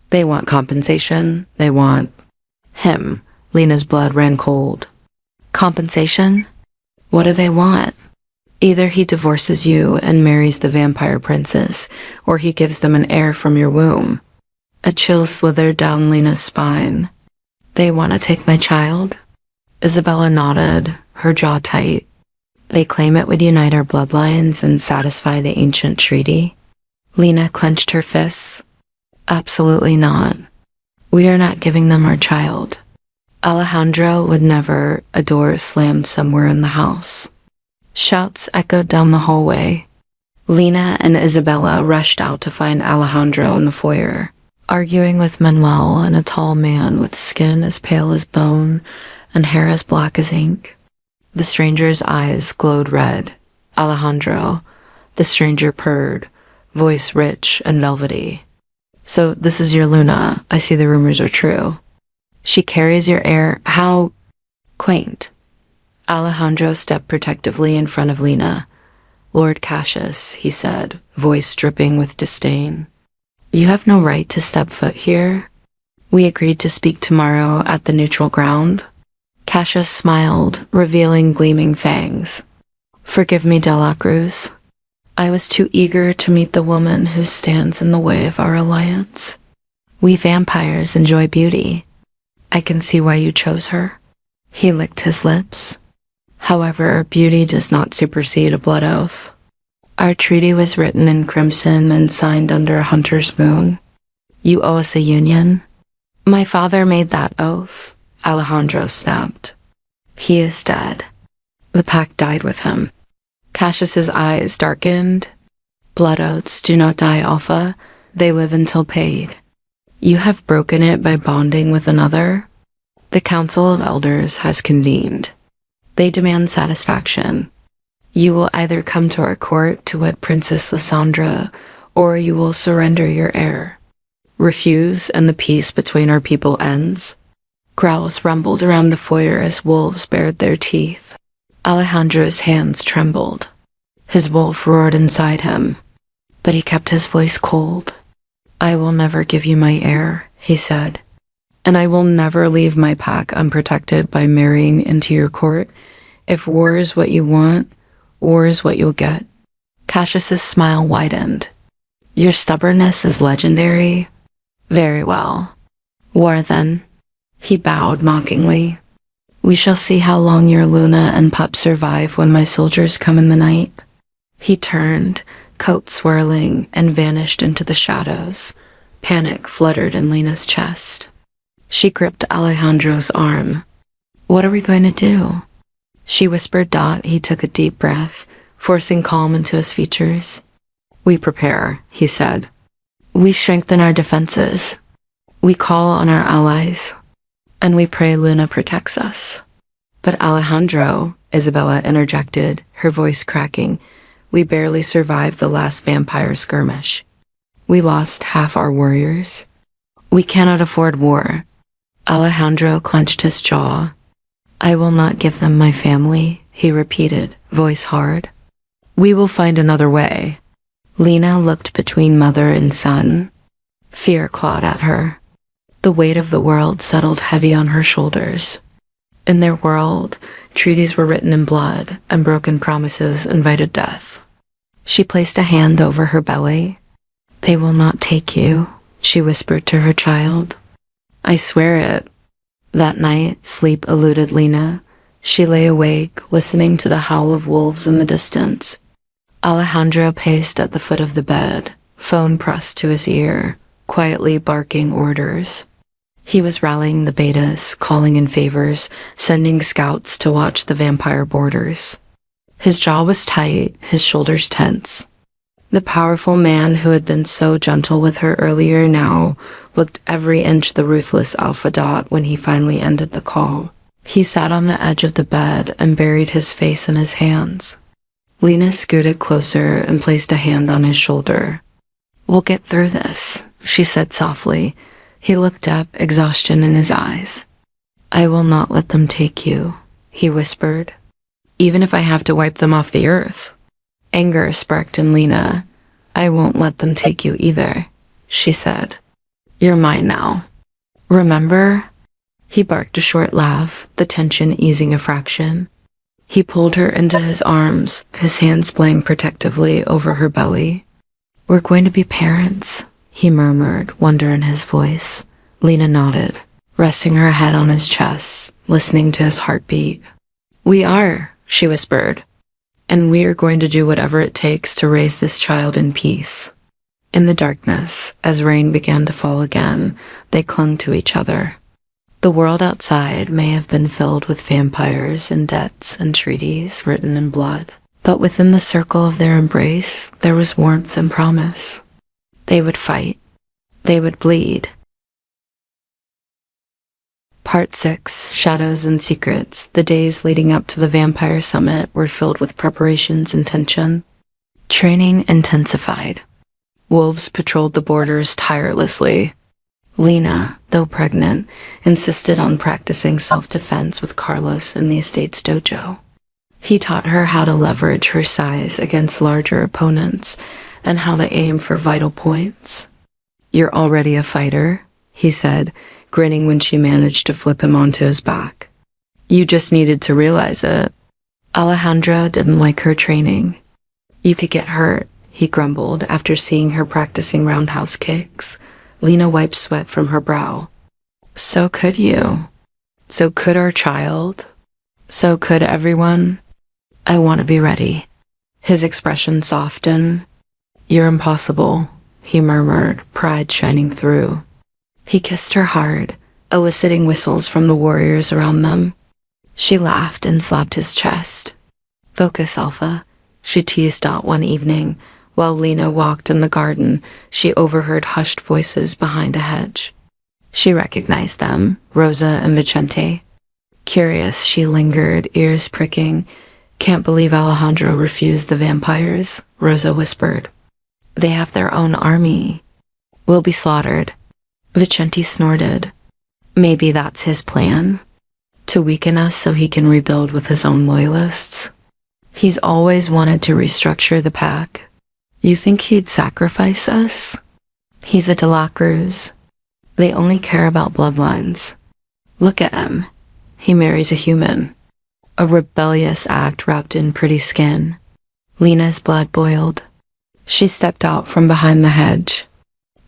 They want compensation. They want him." Lena's blood ran cold. "Compensation? What do they want?" "Either he divorces you and marries the vampire princess, or he gives them an heir from your womb." A chill slithered down Lena's spine. "They want to take my child?" Isabella nodded, her jaw tight. "They claim it would unite our bloodlines and satisfy the ancient treaty." Lena clenched her fists. "Absolutely not. We are not giving them our child. Alejandro would never." A door slammed somewhere in the house. Shouts echoed down the hallway. Lena and Isabella rushed out to find Alejandro in the foyer, arguing with Manuel and a tall man with skin as pale as bone and hair as black as ink. The stranger's eyes glowed red. "Alejandro," the stranger purred, voice rich and velvety. "So this is your Luna. I see the rumors are true. She carries your heir. How quaint." Alejandro stepped protectively in front of Lena. "Lord Cassius," he said, voice dripping with disdain. "You have no right to step foot here. We agreed to speak tomorrow at the neutral ground." Cassius smiled, revealing gleaming fangs. "Forgive me, De La Cruz. I was too eager to meet the woman who stands in the way of our alliance. We vampires enjoy beauty. I can see why you chose her." He licked his lips. "However, beauty does not supersede a blood oath. Our treaty was written in crimson and signed under a hunter's moon. You owe us a union." "My father made that oath," Alejandro snapped. "He is dead. The pack died with him." Cassius's eyes darkened. "Blood oaths do not die, Alpha. They live until paid. You have broken it by bonding with another. The Council of Elders has convened. They demand satisfaction. You will either come to our court to wed Princess Lysandra, or you will surrender your heir. Refuse, and the peace between our people ends." Growls rumbled around the foyer as wolves bared their teeth. Alejandro's hands trembled. His wolf roared inside him, but he kept his voice cold. "I will never give you my heir," he said, "and I will never leave my pack unprotected by marrying into your court. If war is what you want, war is what you'll get." Cassius's smile widened. "Your stubbornness is legendary. Very well. War then." He bowed mockingly. "We shall see how long your Luna and pup survive when my soldiers come in the night." He turned, coat swirling, and vanished into the shadows. Panic fluttered in Lena's chest. She gripped Alejandro's arm. "What are we going to do?" she whispered. He took a deep breath, forcing calm into his features. "We prepare," he said. "We strengthen our defenses. We call on our allies. And we pray Luna protects us." "But Alejandro," Isabella interjected, her voice cracking, "we barely survived the last vampire skirmish. We lost half our warriors. We cannot afford war." Alejandro clenched his jaw. "I will not give them my family," he repeated, voice hard. "We will find another way." Lena looked between mother and son. Fear clawed at her. The weight of the world settled heavy on her shoulders. In their world, treaties were written in blood, and broken promises invited death. She placed a hand over her belly. "They will not take you," she whispered to her child. "I swear it." That night, sleep eluded Lena. She lay awake, listening to the howl of wolves in the distance. Alejandro paced at the foot of the bed, phone pressed to his ear, quietly barking orders. He was rallying the betas, calling in favors, sending scouts to watch the vampire borders. His jaw was tight, his shoulders tense. The powerful man who had been so gentle with her earlier now looked every inch the Ruthless Alpha when he finally ended the call. He sat on the edge of the bed and buried his face in his hands. Lena scooted closer and placed a hand on his shoulder. "We'll get through this," she said softly. He looked up, exhaustion in his eyes. "I will not let them take you," he whispered. "Even if I have to wipe them off the earth." Anger sparked in Lena. "I won't let them take you either," she said. "You're mine now. Remember?" He barked a short laugh, the tension easing a fraction. He pulled her into his arms, his hands playing protectively over her belly. "We're going to be parents," he murmured, wonder in his voice. Lena nodded, resting her head on his chest, listening to his heartbeat. "We are," she whispered, "and we are going to do whatever it takes to raise this child in peace." In the darkness, as rain began to fall again, they clung to each other. The world outside may have been filled with vampires and debts and treaties written in blood, but within the circle of their embrace, there was warmth and promise. They would fight. They would bleed. Part 6, Shadows and Secrets. The days leading up to the Vampire Summit were filled with preparations and tension. Training intensified. Wolves patrolled the borders tirelessly. Lena, though pregnant, insisted on practicing self-defense with Carlos in the estate's dojo. He taught her how to leverage her size against larger opponents and how to aim for vital points. "You're already a fighter," he said, grinning when she managed to flip him onto his back. "You just needed to realize it." Alejandro didn't like her training. "You could get hurt," he grumbled after seeing her practicing roundhouse kicks. Lena wiped sweat from her brow. "So could you. So could our child. So could everyone. I want to be ready." His expression softened. "You're impossible," he murmured, pride shining through. He kissed her hard, eliciting whistles from the warriors around them. She laughed and slapped his chest. "Focus, Alpha," she teased out one evening. While Lena walked in the garden, she overheard hushed voices behind a hedge. She recognized them, Rosa and Vicente. Curious, she lingered, ears pricking. "Can't believe Alejandro refused the vampires," Rosa whispered. "They have their own army. We'll be slaughtered." Vicente snorted. "Maybe that's his plan? To weaken us so he can rebuild with his own loyalists? He's always wanted to restructure the pack. You think he'd sacrifice us? He's a De La Cruz. They only care about bloodlines. Look at him. He marries a human. A rebellious act wrapped in pretty skin." Lena's blood boiled. She stepped out from behind the hedge.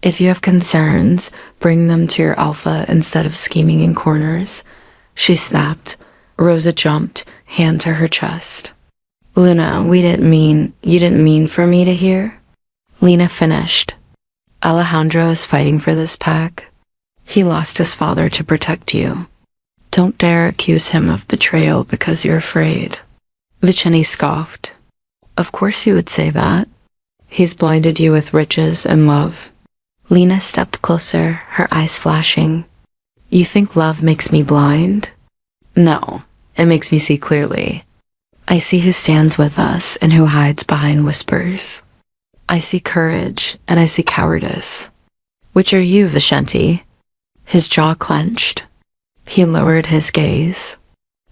"If you have concerns, bring them to your Alpha instead of scheming in corners," she snapped. Rosa jumped, hand to her chest. "Luna, you didn't mean for me to hear?" Lena finished. Alejandro is fighting for this pack. He lost his father to protect you. Don't dare accuse him of betrayal because you're afraid. Viceni scoffed. Of course you would say that. He's blinded you with riches and love. Lena stepped closer, her eyes flashing. You think love makes me blind? No, it makes me see clearly. I see who stands with us and who hides behind whispers. I see courage and I see cowardice. Which are you, Vicente? His jaw clenched. He lowered his gaze.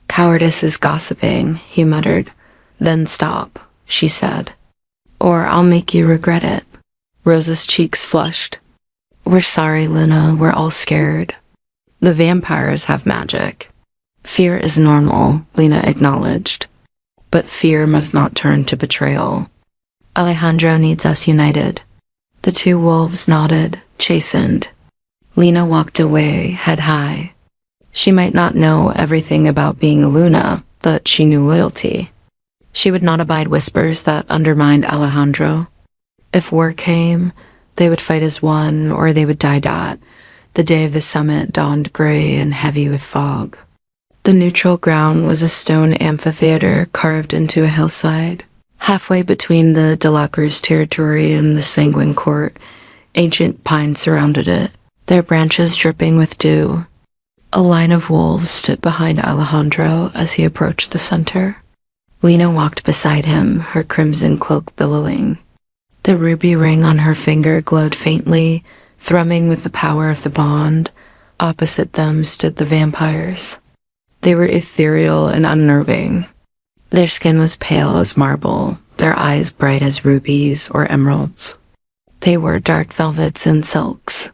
Cowardice is gossiping, he muttered. Then stop, she said. Or I'll make you regret it. Rosa's cheeks flushed. We're sorry, Luna, we're all scared. The vampires have magic. Fear is normal, Lena acknowledged. But fear must not turn to betrayal. Alejandro needs us united. The two wolves nodded, chastened. Lena walked away, head high. She might not know everything about being a Luna, but she knew loyalty. She would not abide whispers that undermined Alejandro. If war came, they would fight as one, or they would die. The day of the summit dawned gray and heavy with fog. The neutral ground was a stone amphitheater carved into a hillside. Halfway between the De La Cruz territory and the Sanguine Court, ancient pines surrounded it, their branches dripping with dew. A line of wolves stood behind Alejandro as he approached the center. Lena walked beside him, her crimson cloak billowing. The ruby ring on her finger glowed faintly, thrumming with the power of the bond. Opposite them stood the vampires. They were ethereal and unnerving. Their skin was pale as marble, their eyes bright as rubies or emeralds. They wore dark velvets and silks.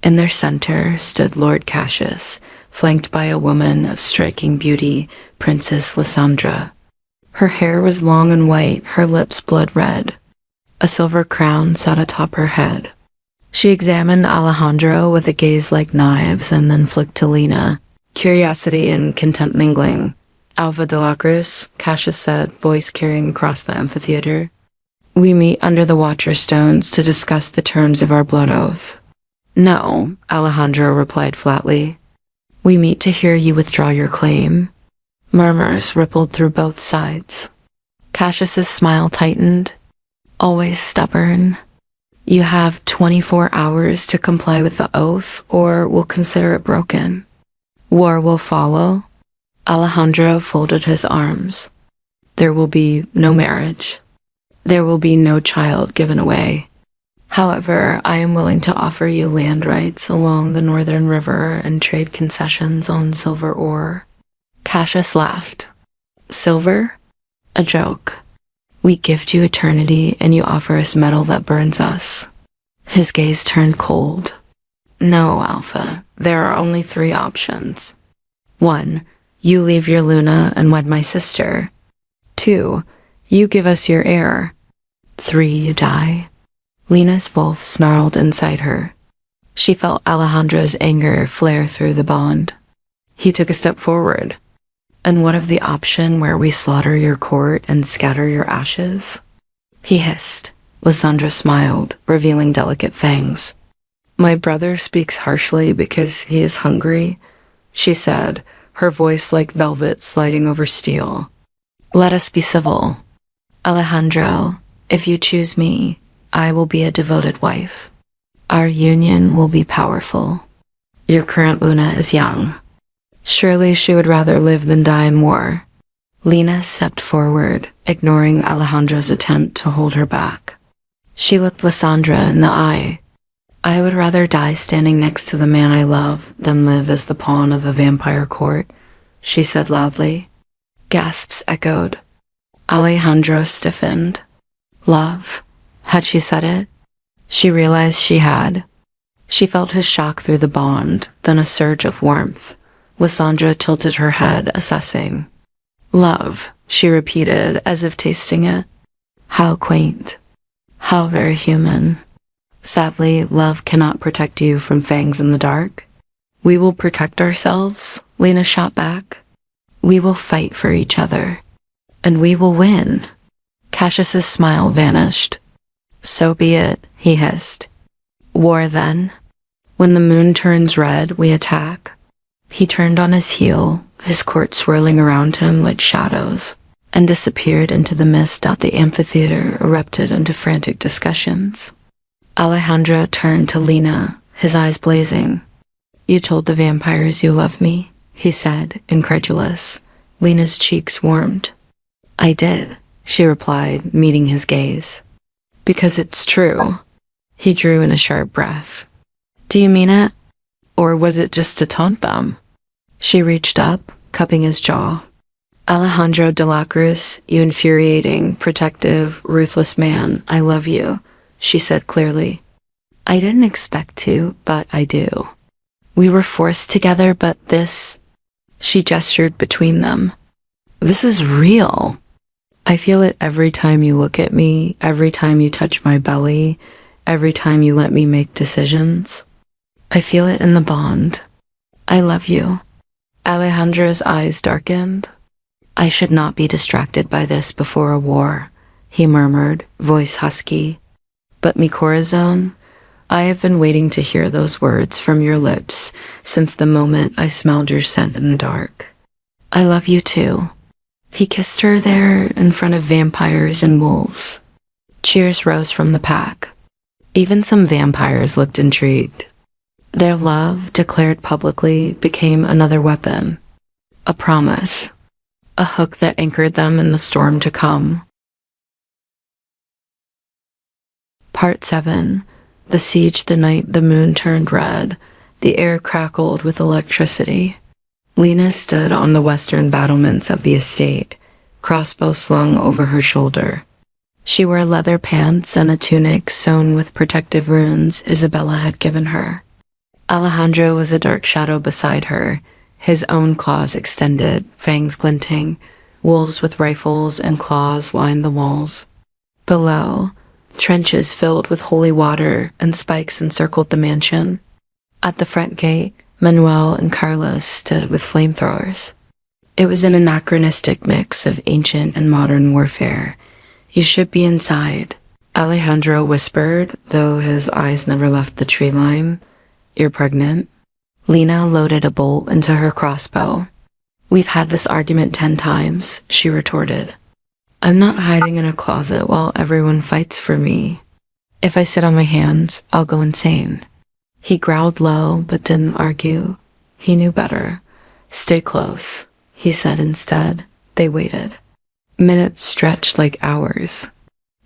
In their center stood Lord Cassius, flanked by a woman of striking beauty, Princess Lysandra. Her hair was long and white, her lips blood red. A silver crown sat atop her head. She examined Alejandro with a gaze like knives and then flicked to Lena, curiosity and contempt mingling. Alpha de la Cruz, Cassius said, voice carrying across the amphitheater. We meet under the Watcher Stones to discuss the terms of our blood oath. No, Alejandro replied flatly. We meet to hear you withdraw your claim. Murmurs rippled through both sides. Cassius's smile tightened. Always stubborn. You have 24 hours to comply with the oath, or we'll consider it broken. War will follow. Alejandro folded his arms. There will be no marriage. There will be no child given away. However, I am willing to offer you land rights along the northern river and trade concessions on silver ore. Cassius laughed. Silver? A joke. We gift you eternity and you offer us metal that burns us. His gaze turned cold. No, Alpha. There are only 3 options. 1. You leave your Luna and wed my sister. 2. You give us your heir. 3. You die. Lena's wolf snarled inside her. She felt Alejandro's anger flare through the bond. He took a step forward. And what of the option where we slaughter your court and scatter your ashes? He hissed. Lysandra smiled, revealing delicate fangs. My brother speaks harshly because he is hungry, she said, her voice like velvet sliding over steel. Let us be civil. Alejandro, if you choose me, I will be a devoted wife. Our union will be powerful. Your current Luna is young. Surely she would rather live than die in war. Lena stepped forward, ignoring Alejandro's attempt to hold her back. She looked Lysandra in the eye. I would rather die standing next to the man I love than live as the pawn of a vampire court, she said loudly. Gasps echoed. Alejandro stiffened. Love? Had she said it? She realized she had. She felt his shock through the bond, then a surge of warmth. Lysandra tilted her head, assessing. Love, she repeated, as if tasting it. How quaint. How very human. Sadly, love cannot protect you from fangs in the dark. We will protect ourselves, Lena shot back. We will fight for each other. And we will win. Cassius's smile vanished. So be it, he hissed. War then? When the moon turns red, we attack. He turned on his heel, his court swirling around him like shadows, and disappeared into the mist out the amphitheater, erupted into frantic discussions. Alejandro turned to Lena, his eyes blazing. You told the vampires you love me, he said, incredulous. Lena's cheeks warmed. I did, she replied, meeting his gaze. Because it's true. He drew in a sharp breath. Do you mean it? Or was it just to taunt them? She reached up, cupping his jaw. Alejandro de la Cruz, you infuriating, protective, ruthless man, I love you, she said clearly. I didn't expect to, but I do. We were forced together, but this... She gestured between them. This is real. I feel it every time you look at me, every time you touch my belly, every time you let me make decisions. I feel it in the bond. I love you. Alejandro's eyes darkened. I should not be distracted by this before a war, he murmured, voice husky. But mi corazón, I have been waiting to hear those words from your lips since the moment I smelled your scent in the dark. I love you too. He kissed her there in front of vampires and wolves. Cheers rose from the pack. Even some vampires looked intrigued. Their love, declared publicly, became another weapon. A promise. A hook that anchored them in the storm to come. Part 7. The siege the night the moon turned red. The air crackled with electricity. Lena stood on the western battlements of the estate, crossbow slung over her shoulder. She wore leather pants and a tunic sewn with protective runes Isabella had given her. Alejandro was a dark shadow beside her, his own claws extended, fangs glinting. Wolves with rifles and claws lined the walls. Below, trenches filled with holy water and spikes encircled the mansion. At the front gate, Manuel and Carlos stood with flamethrowers. It was an anachronistic mix of ancient and modern warfare. You should be inside, Alejandro whispered, though his eyes never left the tree line. You're pregnant? Lena loaded a bolt into her crossbow. We've had this argument 10 times, she retorted. I'm not hiding in a closet while everyone fights for me. If I sit on my hands, I'll go insane. He growled low, but didn't argue. He knew better. Stay close, he said instead. They waited. Minutes stretched like hours.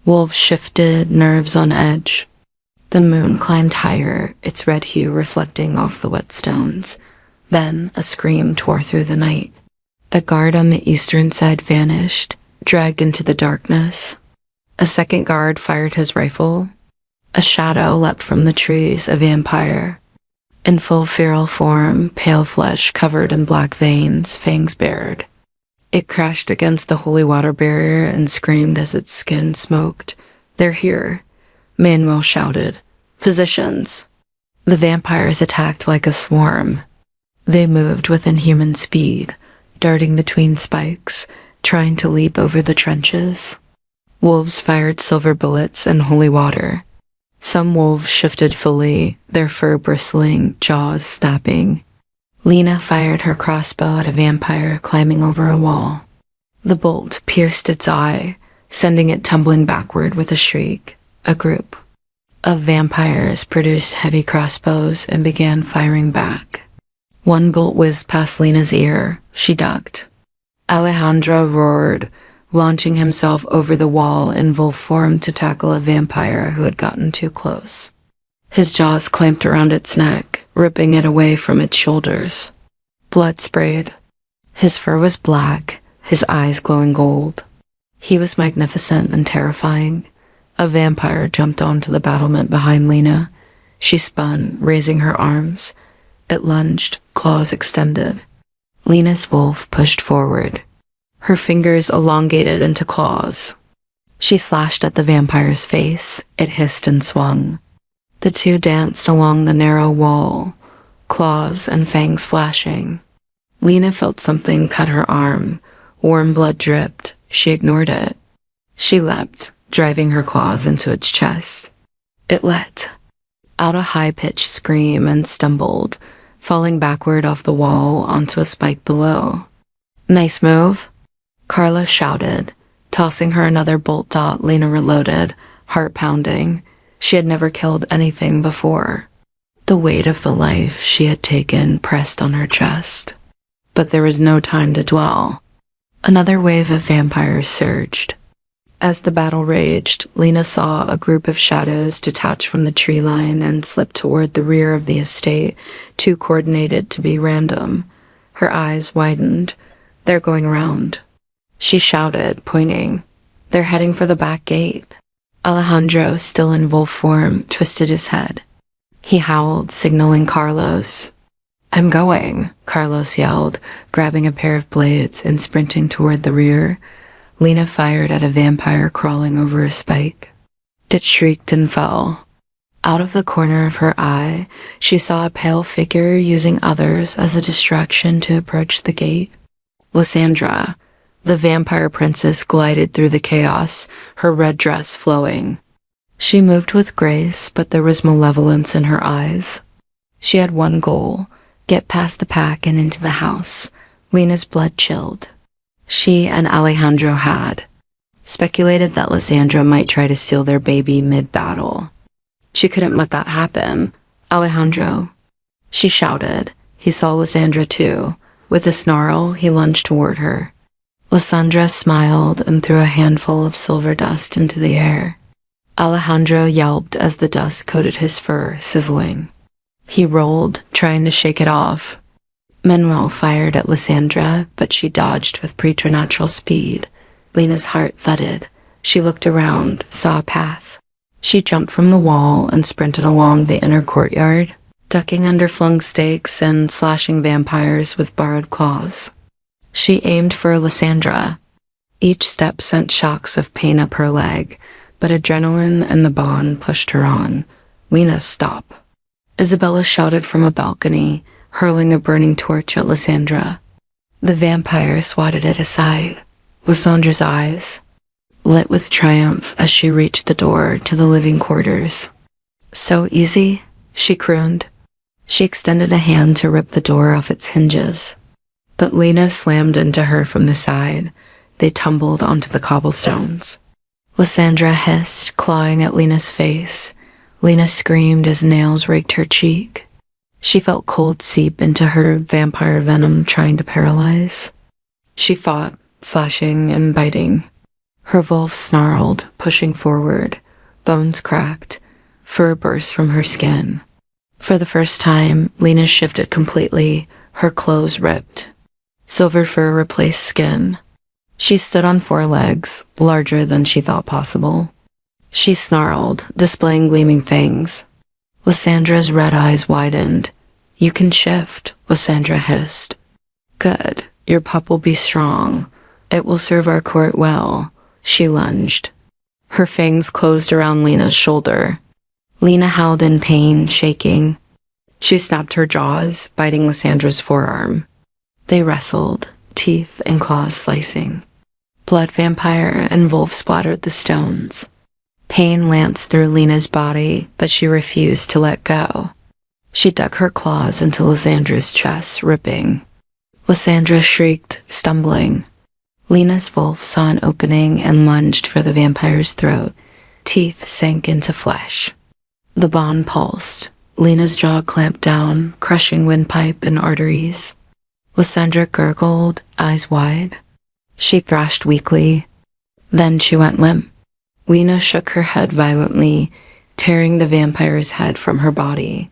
Wolves shifted, nerves on edge. The moon climbed higher, its red hue reflecting off the wet stones. Then a scream tore through the night. A guard on the eastern side vanished, dragged into the darkness. A second guard fired his rifle. A shadow leapt from the trees, a vampire. In full feral form, pale flesh covered in black veins, fangs bared. It crashed against the holy water barrier and screamed as its skin smoked. They're here, Manuel shouted. Positions. The vampires attacked like a swarm. They moved with inhuman speed, darting between spikes, trying to leap over the trenches. Wolves fired silver bullets and holy water. Some wolves shifted fully, their fur bristling, jaws snapping. Lena fired her crossbow at a vampire climbing over a wall. The bolt pierced its eye, sending it tumbling backward with a shriek. A group of vampires produced heavy crossbows and began firing back. One bolt whizzed past Lena's ear. She ducked. Alejandro roared, launching himself over the wall in wolf form to tackle a vampire who had gotten too close. His jaws clamped around its neck, ripping it away from its shoulders. Blood sprayed. His fur was black, his eyes glowing gold. He was magnificent and terrifying. A vampire jumped onto the battlement behind Lena. She spun, raising her arms. It lunged, claws extended. Lena's wolf pushed forward. Her fingers elongated into claws. She slashed at the vampire's face. It hissed and swung. The two danced along the narrow wall, claws and fangs flashing. Lena felt something cut her arm. Warm blood dripped. She ignored it. She leapt, driving her claws into its chest. It let out a high-pitched scream and stumbled, falling backward off the wall onto a spike below. "Nice move," Carla shouted, tossing her another bolt dot. Lena reloaded, heart pounding. She had never killed anything before. The weight of the life she had taken pressed on her chest. But there was no time to dwell. Another wave of vampires surged. As the battle raged, Lena saw a group of shadows detach from the tree line and slip toward the rear of the estate, too coordinated to be random. Her eyes widened. "They're going around," she shouted, pointing. "They're heading for the back gate." Alejandro, still in wolf form, twisted his head. He howled, signaling Carlos. "I'm going," Carlos yelled, grabbing a pair of blades and sprinting toward the rear. Lena fired at a vampire crawling over a spike. It shrieked and fell. Out of the corner of her eye, she saw a pale figure using others as a distraction to approach the gate. Lysandra, the vampire princess, glided through the chaos, her red dress flowing. She moved with grace, but there was malevolence in her eyes. She had one goal: get past the pack and into the house. Lena's blood chilled. She and Alejandro had speculated that Lysandra might try to steal their baby mid-battle. She couldn't let that happen. "Alejandro," she shouted. He saw Lysandra too. With a snarl, he lunged toward her. Lysandra smiled and threw a handful of silver dust into the air. Alejandro yelped as the dust coated his fur, sizzling. He rolled, trying to shake it off. Manuel fired at Lysandra, but she dodged with preternatural speed. Lena's heart thudded. She looked around, saw a path. She jumped from the wall and sprinted along the inner courtyard, ducking under flung stakes and slashing vampires with borrowed claws. She aimed for Lysandra. Each step sent shocks of pain up her leg, but adrenaline and the bond pushed her on. "Lena, stop." Isabella shouted from a balcony, hurling a burning torch at Lysandra. The vampire swatted it aside. Lysandra's eyes lit with triumph as she reached the door to the living quarters. "So easy," she crooned. She extended a hand to rip the door off its hinges, but Lena slammed into her from the side. They tumbled onto the cobblestones. Lysandra hissed, clawing at Lena's face. Lena screamed as nails raked her cheek. She felt cold seep into her vampire venom, trying to paralyze. She fought, slashing and biting. Her wolf snarled, pushing forward. Bones cracked. Fur burst from her skin. For the first time, Lena shifted completely, her clothes ripped. Silver fur replaced skin. She stood on 4 legs, larger than she thought possible. She snarled, displaying gleaming fangs. Lysandra's red eyes widened. "You can shift," Lysandra hissed. "Good. Your pup will be strong. It will serve our court well." She lunged. Her fangs closed around Lena's shoulder. Lena howled in pain, shaking. She snapped her jaws, biting Lysandra's forearm. They wrestled, teeth and claws slicing. Blood vampire and wolf splattered the stones. Pain lanced through Lena's body, but she refused to let go. She dug her claws into Lysandra's chest, ripping. Lysandra shrieked, stumbling. Lena's wolf saw an opening and lunged for the vampire's throat. Teeth sank into flesh. The bond pulsed. Lena's jaw clamped down, crushing windpipe and arteries. Lysandra gurgled, eyes wide. She thrashed weakly. Then she went limp. Lena shook her head violently, tearing the vampire's head from her body.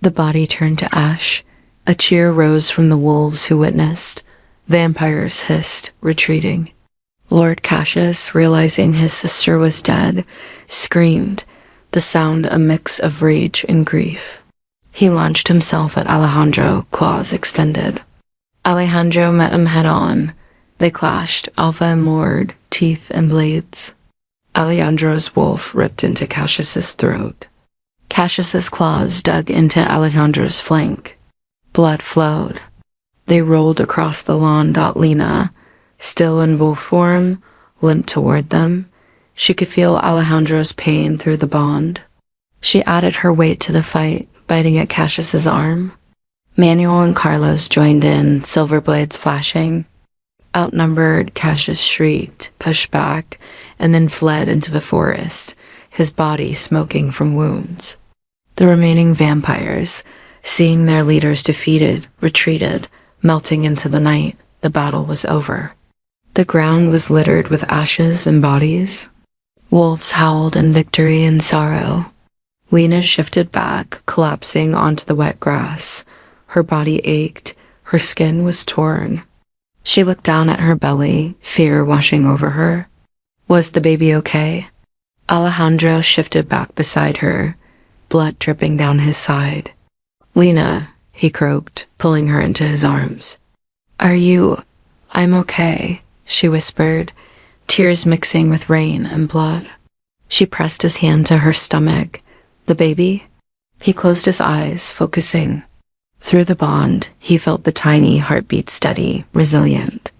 The body turned to ash. A cheer rose from the wolves who witnessed. Vampires hissed, retreating. Lord Cassius, realizing his sister was dead, screamed, the sound a mix of rage and grief. He launched himself at Alejandro, claws extended. Alejandro met him head-on. They clashed, alpha and lord, teeth and blades. Alejandro's wolf ripped into Cassius's throat. Cassius's claws dug into Alejandro's flank. Blood flowed. They rolled across the lawn. Lena, still in wolf form, limped toward them. She could feel Alejandro's pain through the bond. She added her weight to the fight, biting at Cassius's arm. Manuel and Carlos joined in, silver blades flashing. Outnumbered, Cassius shrieked, pushed back, and then fled into the forest, his body smoking from wounds. The remaining vampires, seeing their leaders defeated, retreated, melting into the night. The battle was over. The ground was littered with ashes and bodies. Wolves howled in victory and sorrow. Lena shifted back, collapsing onto the wet grass. Her body ached. Her skin was torn. She looked down at her belly, fear washing over her. Was the baby okay? Alejandro shifted back beside her, blood dripping down his side. "Lena," he croaked, pulling her into his arms. I'm okay," she whispered, tears mixing with rain and blood. She pressed his hand to her stomach. "The baby?" He closed his eyes, focusing. Through the bond, he felt the tiny heartbeat steady, resilient.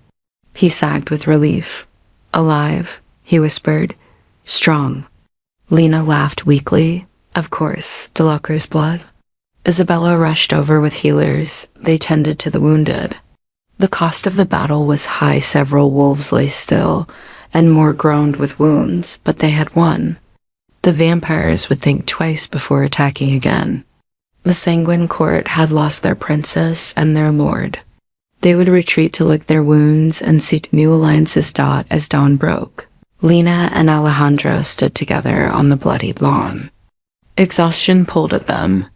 He sagged with relief. "Alive," he whispered. "Strong." Lena laughed weakly. Of course, Delacro's blood. Isabella rushed over with healers. They tended to the wounded. The cost of the battle was high. Several wolves lay still, and more groaned with wounds, but they had won. The vampires would think twice before attacking again. The Sanguine Court had lost their princess and their lord. They would retreat to lick their wounds and seek new alliances as dawn broke. Lena and Alejandro stood together on the bloodied lawn. Exhaustion pulled at them,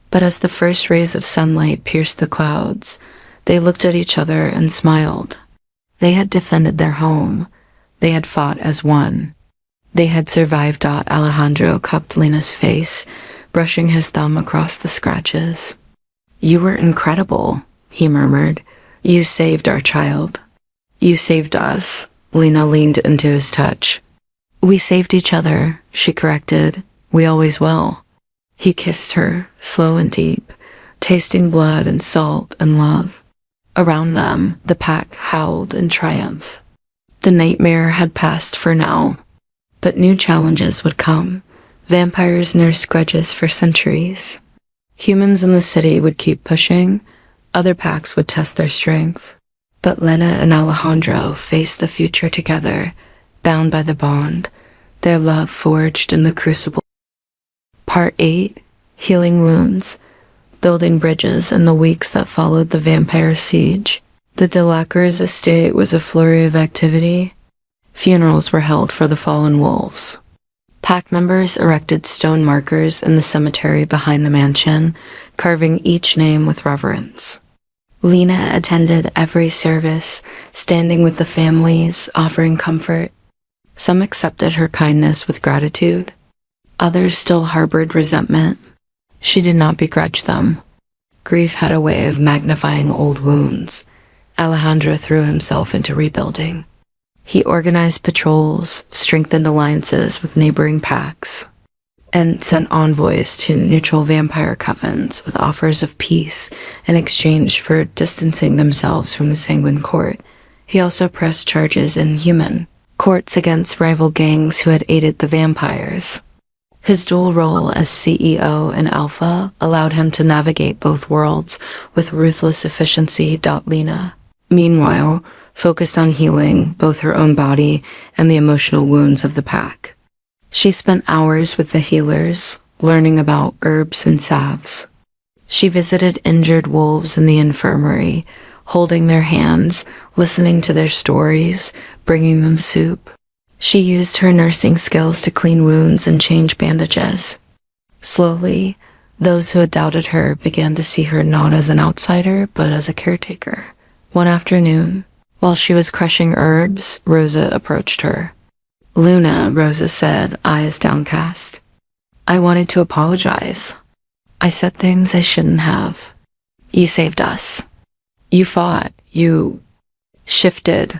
but as the first rays of sunlight pierced the clouds, they looked at each other and smiled. They had defended their home. They had fought as one. They had survived. Alejandro cupped Lena's face, brushing his thumb across the scratches. "You were incredible," he murmured. "You saved our child." "You saved us." Lena leaned into his touch. "We saved each other," she corrected. "We always will." He kissed her, slow and deep, tasting blood and salt and love. Around them, the pack howled in triumph. The nightmare had passed for now, but new challenges would come. Vampires nursed grudges for centuries. Humans in the city would keep pushing. Other packs would test their strength. But Lena and Alejandro faced the future together, bound by the bond, their love forged in the crucible. Part 8. Healing Wounds. Building bridges in the weeks that followed the vampire siege. The Delacro's estate was a flurry of activity. Funerals were held for the fallen wolves. Pack members erected stone markers in the cemetery behind the mansion, carving each name with reverence. Lena attended every service, standing with the families, offering comfort. Some accepted her kindness with gratitude. Others still harbored resentment. She did not begrudge them. Grief had a way of magnifying old wounds. Alejandro threw himself into rebuilding. He organized patrols, strengthened alliances with neighboring packs, and sent envoys to neutral vampire covens with offers of peace in exchange for distancing themselves from the Sanguine Court. He also pressed charges in human courts against rival gangs who had aided the vampires. His dual role as CEO and Alpha allowed him to navigate both worlds with ruthless efficiency. Lena, meanwhile, focused on healing both her own body and the emotional wounds of the pack. She spent hours with the healers, learning about herbs and salves. She visited injured wolves in the infirmary, holding their hands, listening to their stories, bringing them soup. She used her nursing skills to clean wounds and change bandages. Slowly, those who had doubted her began to see her not as an outsider, but as a caretaker. One afternoon, while she was crushing herbs, Rosa approached her. "Luna," Rosa said, eyes downcast. "I wanted to apologize. I said things I shouldn't have. You saved us. You fought. You shifted."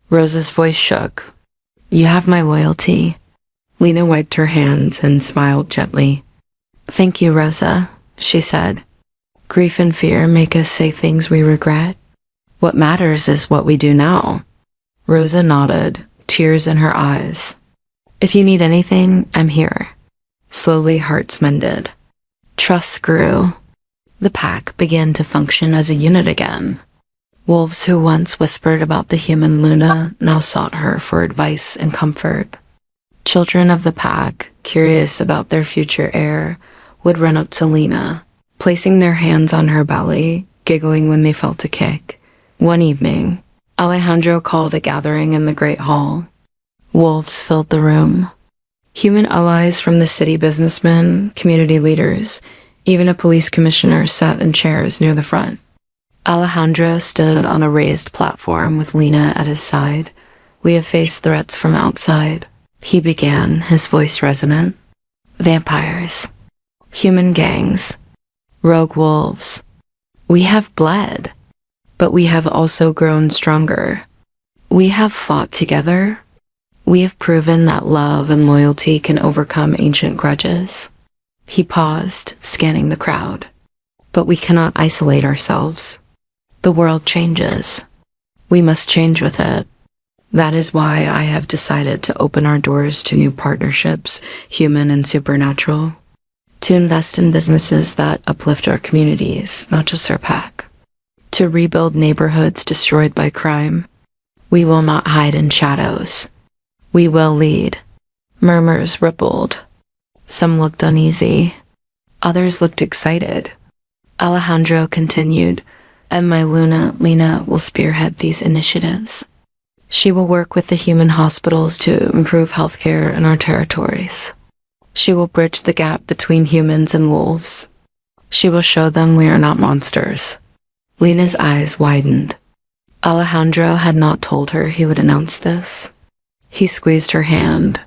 Rosa's voice shook. "You have my loyalty." Lena wiped her hands and smiled gently. "Thank you, Rosa," she said. "Grief and fear make us say things we regret. What matters is what we do now." Rosa nodded, tears in her eyes. If you need anything, I'm here. Slowly, hearts mended. Trust grew. The pack began to function as a unit again. Wolves who once whispered about the human Luna now sought her for advice and comfort. Children of the pack, curious about their future heir, would run up to Lena, placing their hands on her belly, giggling when they felt a kick. One evening, Alejandro called a gathering in the Great Hall. Wolves filled the room. Human allies from the city, businessmen, community leaders, even a police commissioner sat in chairs near the front. Alejandro stood on a raised platform with Lena at his side. We have faced threats from outside, he began, his voice resonant. Vampires, human gangs, rogue wolves. We have bled, but we have also grown stronger. We have fought together. We have proven that love and loyalty can overcome ancient grudges. He paused, scanning the crowd. But we cannot isolate ourselves. The world changes. We must change with it. That is why I have decided to open our doors to new partnerships, human and supernatural, to invest in businesses that uplift our communities, not just our pack, to rebuild neighborhoods destroyed by crime. We will not hide in shadows. We will lead. Murmurs rippled. Some looked uneasy. Others looked excited. Alejandro continued, and my Lena will spearhead these initiatives. She will work with the human hospitals to improve healthcare in our territories. She will bridge the gap between humans and wolves. She will show them we are not monsters. Lena's eyes widened. Alejandro had not told her he would announce this. He squeezed her hand.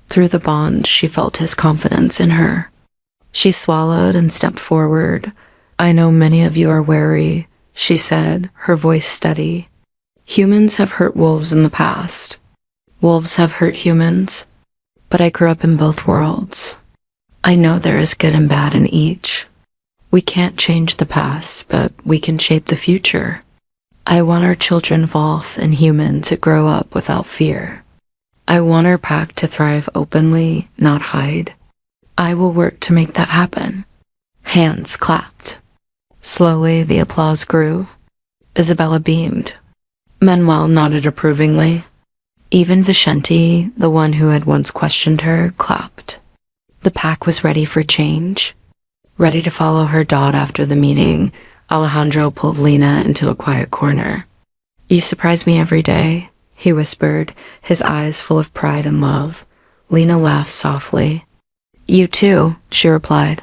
Through the bond, she felt his confidence in her. She swallowed and stepped forward. I know many of you are wary, she said, her voice steady. Humans have hurt wolves in the past. Wolves have hurt humans. But I grew up in both worlds. I know there is good and bad in each. We can't change the past, but we can shape the future. I want our children, Wolf and human, to grow up without fear. I want our pack to thrive openly, not hide. I will work to make that happen. Hands clapped. Slowly, the applause grew. Isabella beamed. Manuel nodded approvingly. Even Vicente, the one who had once questioned her, clapped. The pack was ready for change. Ready to follow her dot after the meeting, Alejandro pulled Lena into a quiet corner. You surprise me every day, he whispered, his eyes full of pride and love. Lena laughed softly. You too, she replied.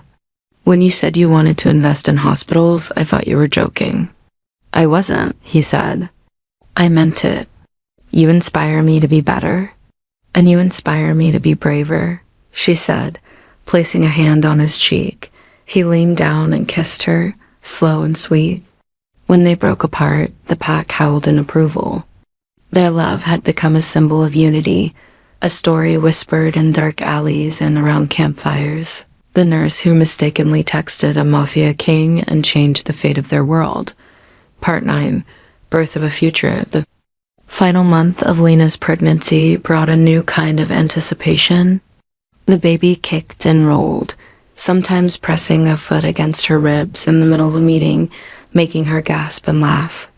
When you said you wanted to invest in hospitals, I thought you were joking. I wasn't, he said. I meant it. You inspire me to be better, and you inspire me to be braver, she said, placing a hand on his cheek. He leaned down and kissed her, slow and sweet. When they broke apart, the pack howled in approval. Their love had become a symbol of unity, a story whispered in dark alleys and around campfires. The nurse who mistakenly texted a mafia king and changed the fate of their world. Part 9. Birth of a Future. The final month of Lena's pregnancy brought a new kind of anticipation. The baby kicked and rolled, sometimes pressing a foot against her ribs in the middle of a meeting, making her gasp and laugh.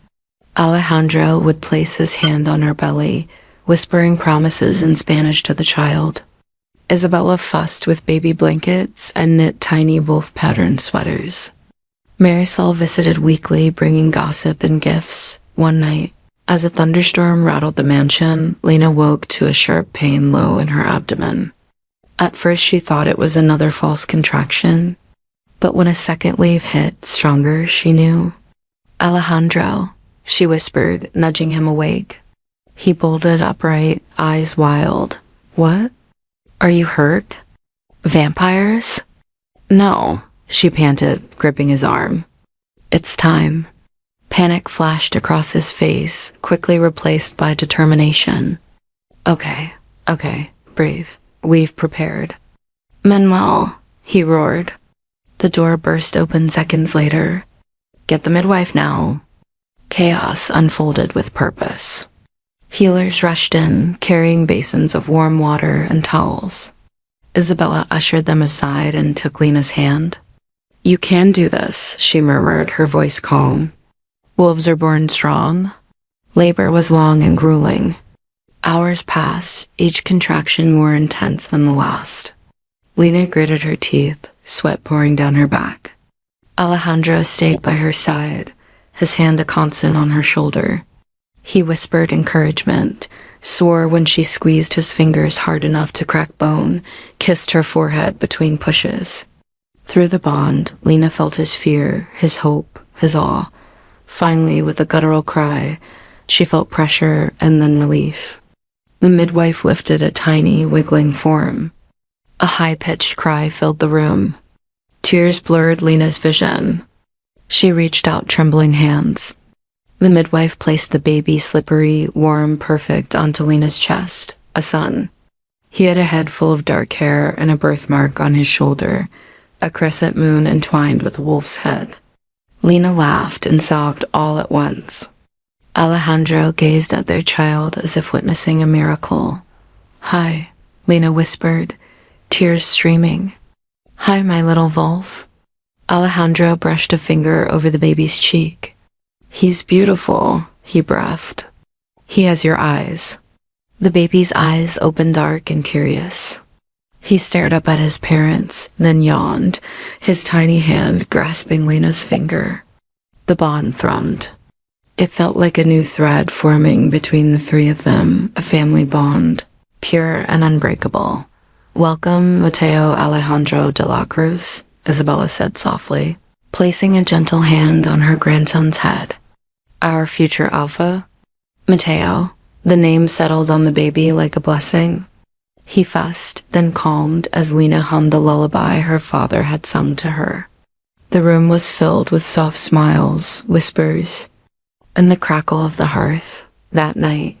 Alejandro would place his hand on her belly, whispering promises in Spanish to the child. Isabella fussed with baby blankets and knit tiny wolf-patterned sweaters. Marisol visited weekly, bringing gossip and gifts. One night, as a thunderstorm rattled the mansion, Lena woke to a sharp pain low in her abdomen. At first she thought it was another false contraction, but when a second wave hit, stronger, she knew. Alejandro, she whispered, nudging him awake. He bolted upright, eyes wild. What? Are you hurt? Vampires? No, she panted, gripping his arm. It's time. Panic flashed across his face, quickly replaced by determination. Okay, breathe. We've prepared. Manuel, he roared. The door burst open seconds later. Get the midwife now. Chaos unfolded with purpose. Healers rushed in, carrying basins of warm water and towels. Isabella ushered them aside and took Lena's hand. "You can do this," she murmured, her voice calm. "Wolves are born strong." Labor was long and grueling. Hours passed, each contraction more intense than the last. Lena gritted her teeth, sweat pouring down her back. Alejandro stayed by her side, his hand a constant on her shoulder. He whispered encouragement, swore when she squeezed his fingers hard enough to crack bone, kissed her forehead between pushes. Through the bond, Lena felt his fear, his hope, his awe. Finally, with a guttural cry, she felt pressure and then relief. The midwife lifted a tiny, wiggling form. A high-pitched cry filled the room. Tears blurred Lena's vision. She reached out trembling hands. The midwife placed the baby slippery, warm, perfect onto Lena's chest, a son. He had a head full of dark hair and a birthmark on his shoulder, a crescent moon entwined with a wolf's head. Lena laughed and sobbed all at once. Alejandro gazed at their child as if witnessing a miracle. "Hi," Lena whispered, tears streaming. "Hi, my little Wolf." Alejandro brushed a finger over the baby's cheek. "He's beautiful," he breathed. "He has your eyes." The baby's eyes opened dark and curious. He stared up at his parents, then yawned, his tiny hand grasping Lena's finger. The bond thrummed. It felt like a new thread forming between the three of them, a family bond, pure and unbreakable. "Welcome, Mateo Alejandro de la Cruz," Isabella said softly, placing a gentle hand on her grandson's head. "Our future Alpha?" "Mateo." The name settled on the baby like a blessing. He fussed, then calmed as Lena hummed the lullaby her father had sung to her. The room was filled with soft smiles, whispers, and the crackle of the hearth. That night,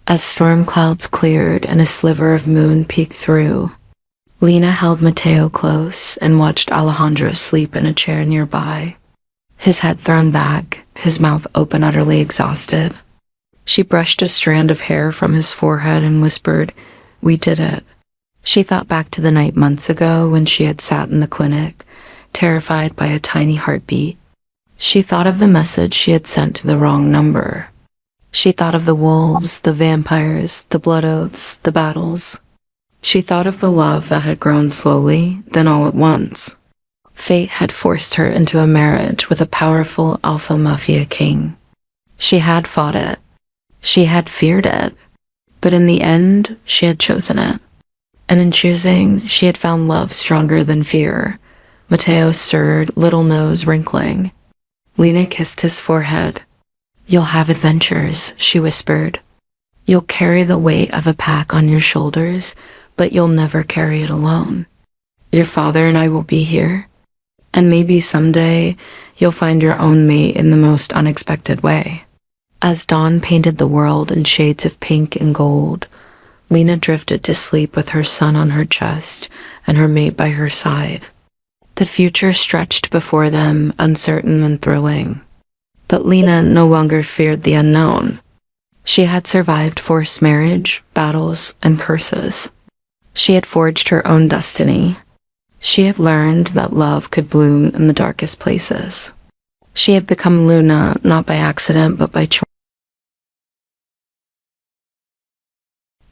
as storm clouds cleared and a sliver of moon peeked through, Lena held Mateo close and watched Alejandro sleep in a chair nearby, his head thrown back, his mouth open, utterly exhausted. She brushed a strand of hair from his forehead and whispered, "We did it." She thought back to the night months ago when she had sat in the clinic, terrified by a tiny heartbeat. She thought of the message she had sent to the wrong number. She thought of the wolves, the vampires, the blood oaths, the battles. She thought of the love that had grown slowly, then all at once. Fate had forced her into a marriage with a powerful alpha mafia king. She had fought it. She had feared it. But in the end, she had chosen it. And in choosing, she had found love stronger than fear. Mateo stirred, little nose wrinkling. Lena kissed his forehead. "You'll have adventures," she whispered. "You'll carry the weight of a pack on your shoulders, but you'll never carry it alone. Your father and I will be here. And maybe someday, you'll find your own mate in the most unexpected way." As dawn painted the world in shades of pink and gold, Lena drifted to sleep with her son on her chest and her mate by her side. The future stretched before them, uncertain and thrilling. But Lena no longer feared the unknown. She had survived forced marriage, battles, and curses. She had forged her own destiny. She had learned that love could bloom in the darkest places. She had become Luna, not by accident, but by choice.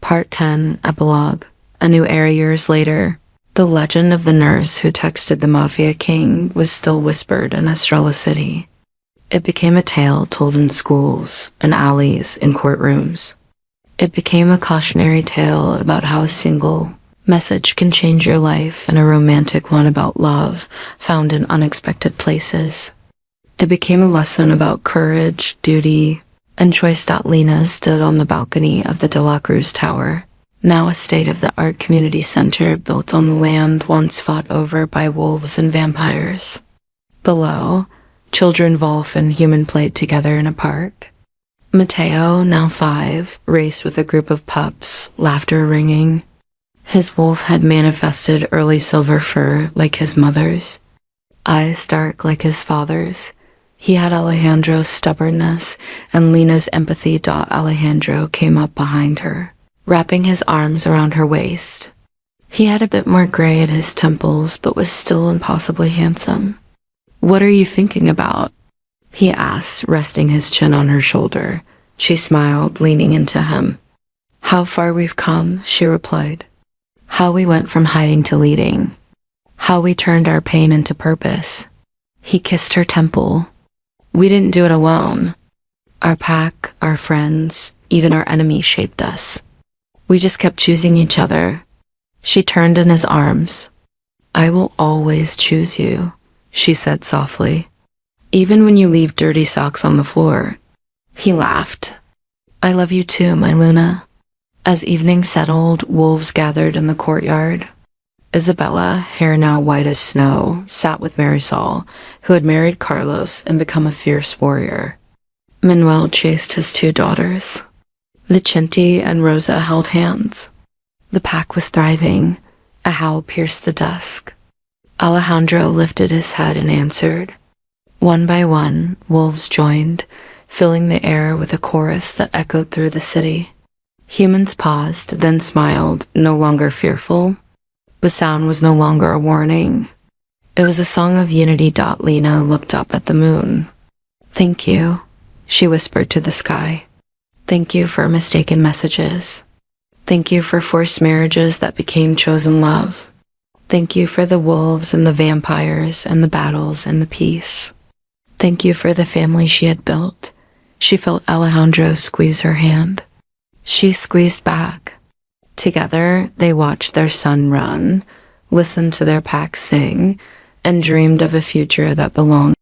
Part 10, Epilogue. A new era years later. The legend of the nurse who texted the Mafia King was still whispered in Estrella City. It became a tale told in schools, in alleys, in courtrooms. It became a cautionary tale about how a single message can change your life, and a romantic one about love found in unexpected places. It became a lesson about courage, duty, and choice. Lena stood on the balcony of the De La Cruz Tower, now a state-of-the-art community center built on the land once fought over by wolves and vampires. Below, children Wolf and human played together in a park. Mateo, now 5, raced with a group of pups, laughter ringing. His wolf had manifested early silver fur like his mother's, eyes dark like his father's. He had Alejandro's stubbornness and Lena's empathy. Alejandro came up behind her, wrapping his arms around her waist. He had a bit more gray at his temples, but was still impossibly handsome. "What are you thinking about?" he asked, resting his chin on her shoulder. She smiled, leaning into him. "How far we've come," she replied. "How we went from hiding to leading. How we turned our pain into purpose." He kissed her temple. "We didn't do it alone. Our pack, our friends, even our enemies shaped us. We just kept choosing each other." She turned in his arms. "I will always choose you," she said softly. "Even when you leave dirty socks on the floor." He laughed. "I love you too, my Luna." As evening settled, wolves gathered in the courtyard. Isabella, hair now white as snow, sat with Marisol, who had married Carlos and become a fierce warrior. Manuel chased his 2 daughters. Vicente and Rosa held hands. The pack was thriving. A howl pierced the dusk. Alejandro lifted his head and answered. One by one, wolves joined, filling the air with a chorus that echoed through the city. Humans paused, then smiled, no longer fearful. The sound was no longer a warning. It was a song of unity. Lena looked up at the moon. "Thank you," she whispered to the sky. "Thank you for mistaken messages. Thank you for forced marriages that became chosen love. Thank you for the wolves and the vampires and the battles and the peace. Thank you for the family she had built." She felt Alejandro squeeze her hand. She squeezed back. Together, they watched their son run, listened to their pack sing, and dreamed of a future that belonged